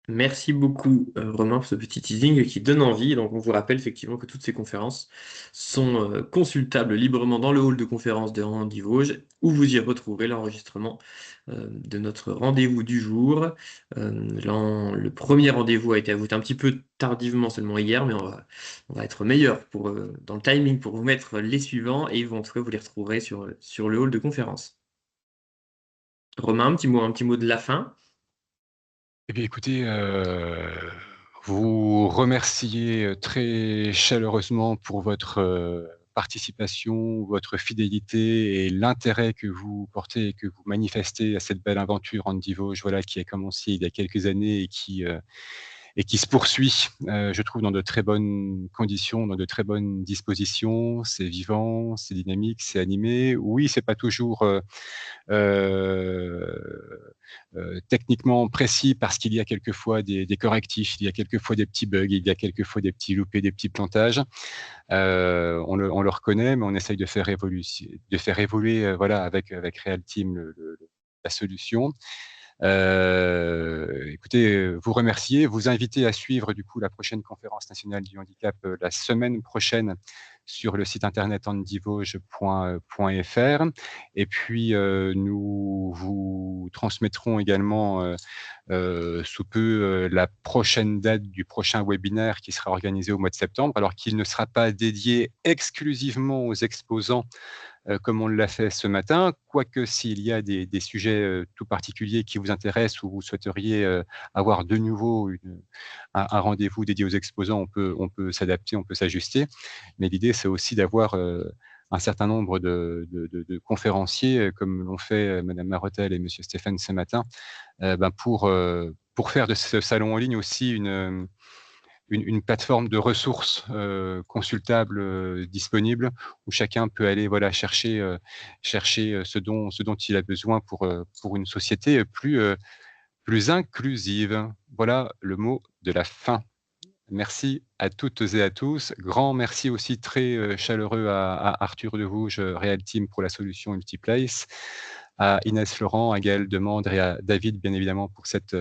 Merci beaucoup, Romain, pour ce petit teasing qui donne envie. Donc, on vous rappelle effectivement que toutes ces conférences sont consultables librement dans le hall de conférence de Handi Vosges, où vous y retrouverez l'enregistrement de notre rendez-vous du jour. Le premier rendez-vous a été avoué un petit peu tardivement, seulement hier, mais on va être meilleur dans le timing pour vous mettre les suivants et en tout cas, vous les retrouverez sur le hall de conférence. Romain, un petit mot de la fin. Eh bien, écoutez, vous remercier très chaleureusement pour votre participation, votre fidélité et l'intérêt que vous portez et que vous manifestez à cette belle aventure Handi Vosges, voilà, qui a commencé il y a quelques années et qui se poursuit, je trouve, dans de très bonnes conditions, dans de très bonnes dispositions. C'est vivant, c'est dynamique, c'est animé. Oui, c'est pas toujours techniquement précis parce qu'il y a quelquefois des correctifs, il y a quelquefois des petits bugs, il y a quelquefois des petits loupés, des petits plantages. On le reconnaît, mais on essaye de faire évoluer voilà, avec Real Team la solution. Écoutez, vous remercier, vous inviter à suivre du coup la prochaine conférence nationale du handicap la semaine prochaine sur le site internet handivosges.fr. Et puis nous vous transmettrons également sous peu la prochaine date du prochain webinaire qui sera organisé au mois de septembre, alors qu'il ne sera pas dédié exclusivement aux exposants comme on l'a fait ce matin, quoique s'il y a des sujets tout particuliers qui vous intéressent ou vous souhaiteriez avoir de nouveau un rendez-vous dédié aux exposants, on peut s'adapter, on peut s'ajuster. Mais l'idée, c'est aussi d'avoir un certain nombre de conférenciers, comme l'ont fait Madame Marotel et Monsieur Stéphane ce matin, pour faire de ce salon en ligne aussi une plateforme de ressources consultables disponibles où chacun peut aller voilà chercher ce dont il a besoin pour une société plus inclusive. Voilà le mot de la fin. Merci à toutes et à tous. Grand merci aussi très chaleureux à Arthur Devouge, Real Team pour la solution Multiplace, à Inès Florent, à Gaël Demandre et à David, bien évidemment, pour cette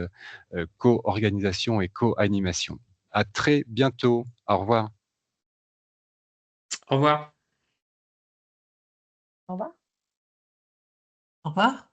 co-organisation et co-animation. À très bientôt. Au revoir. Au revoir. Au revoir. Au revoir.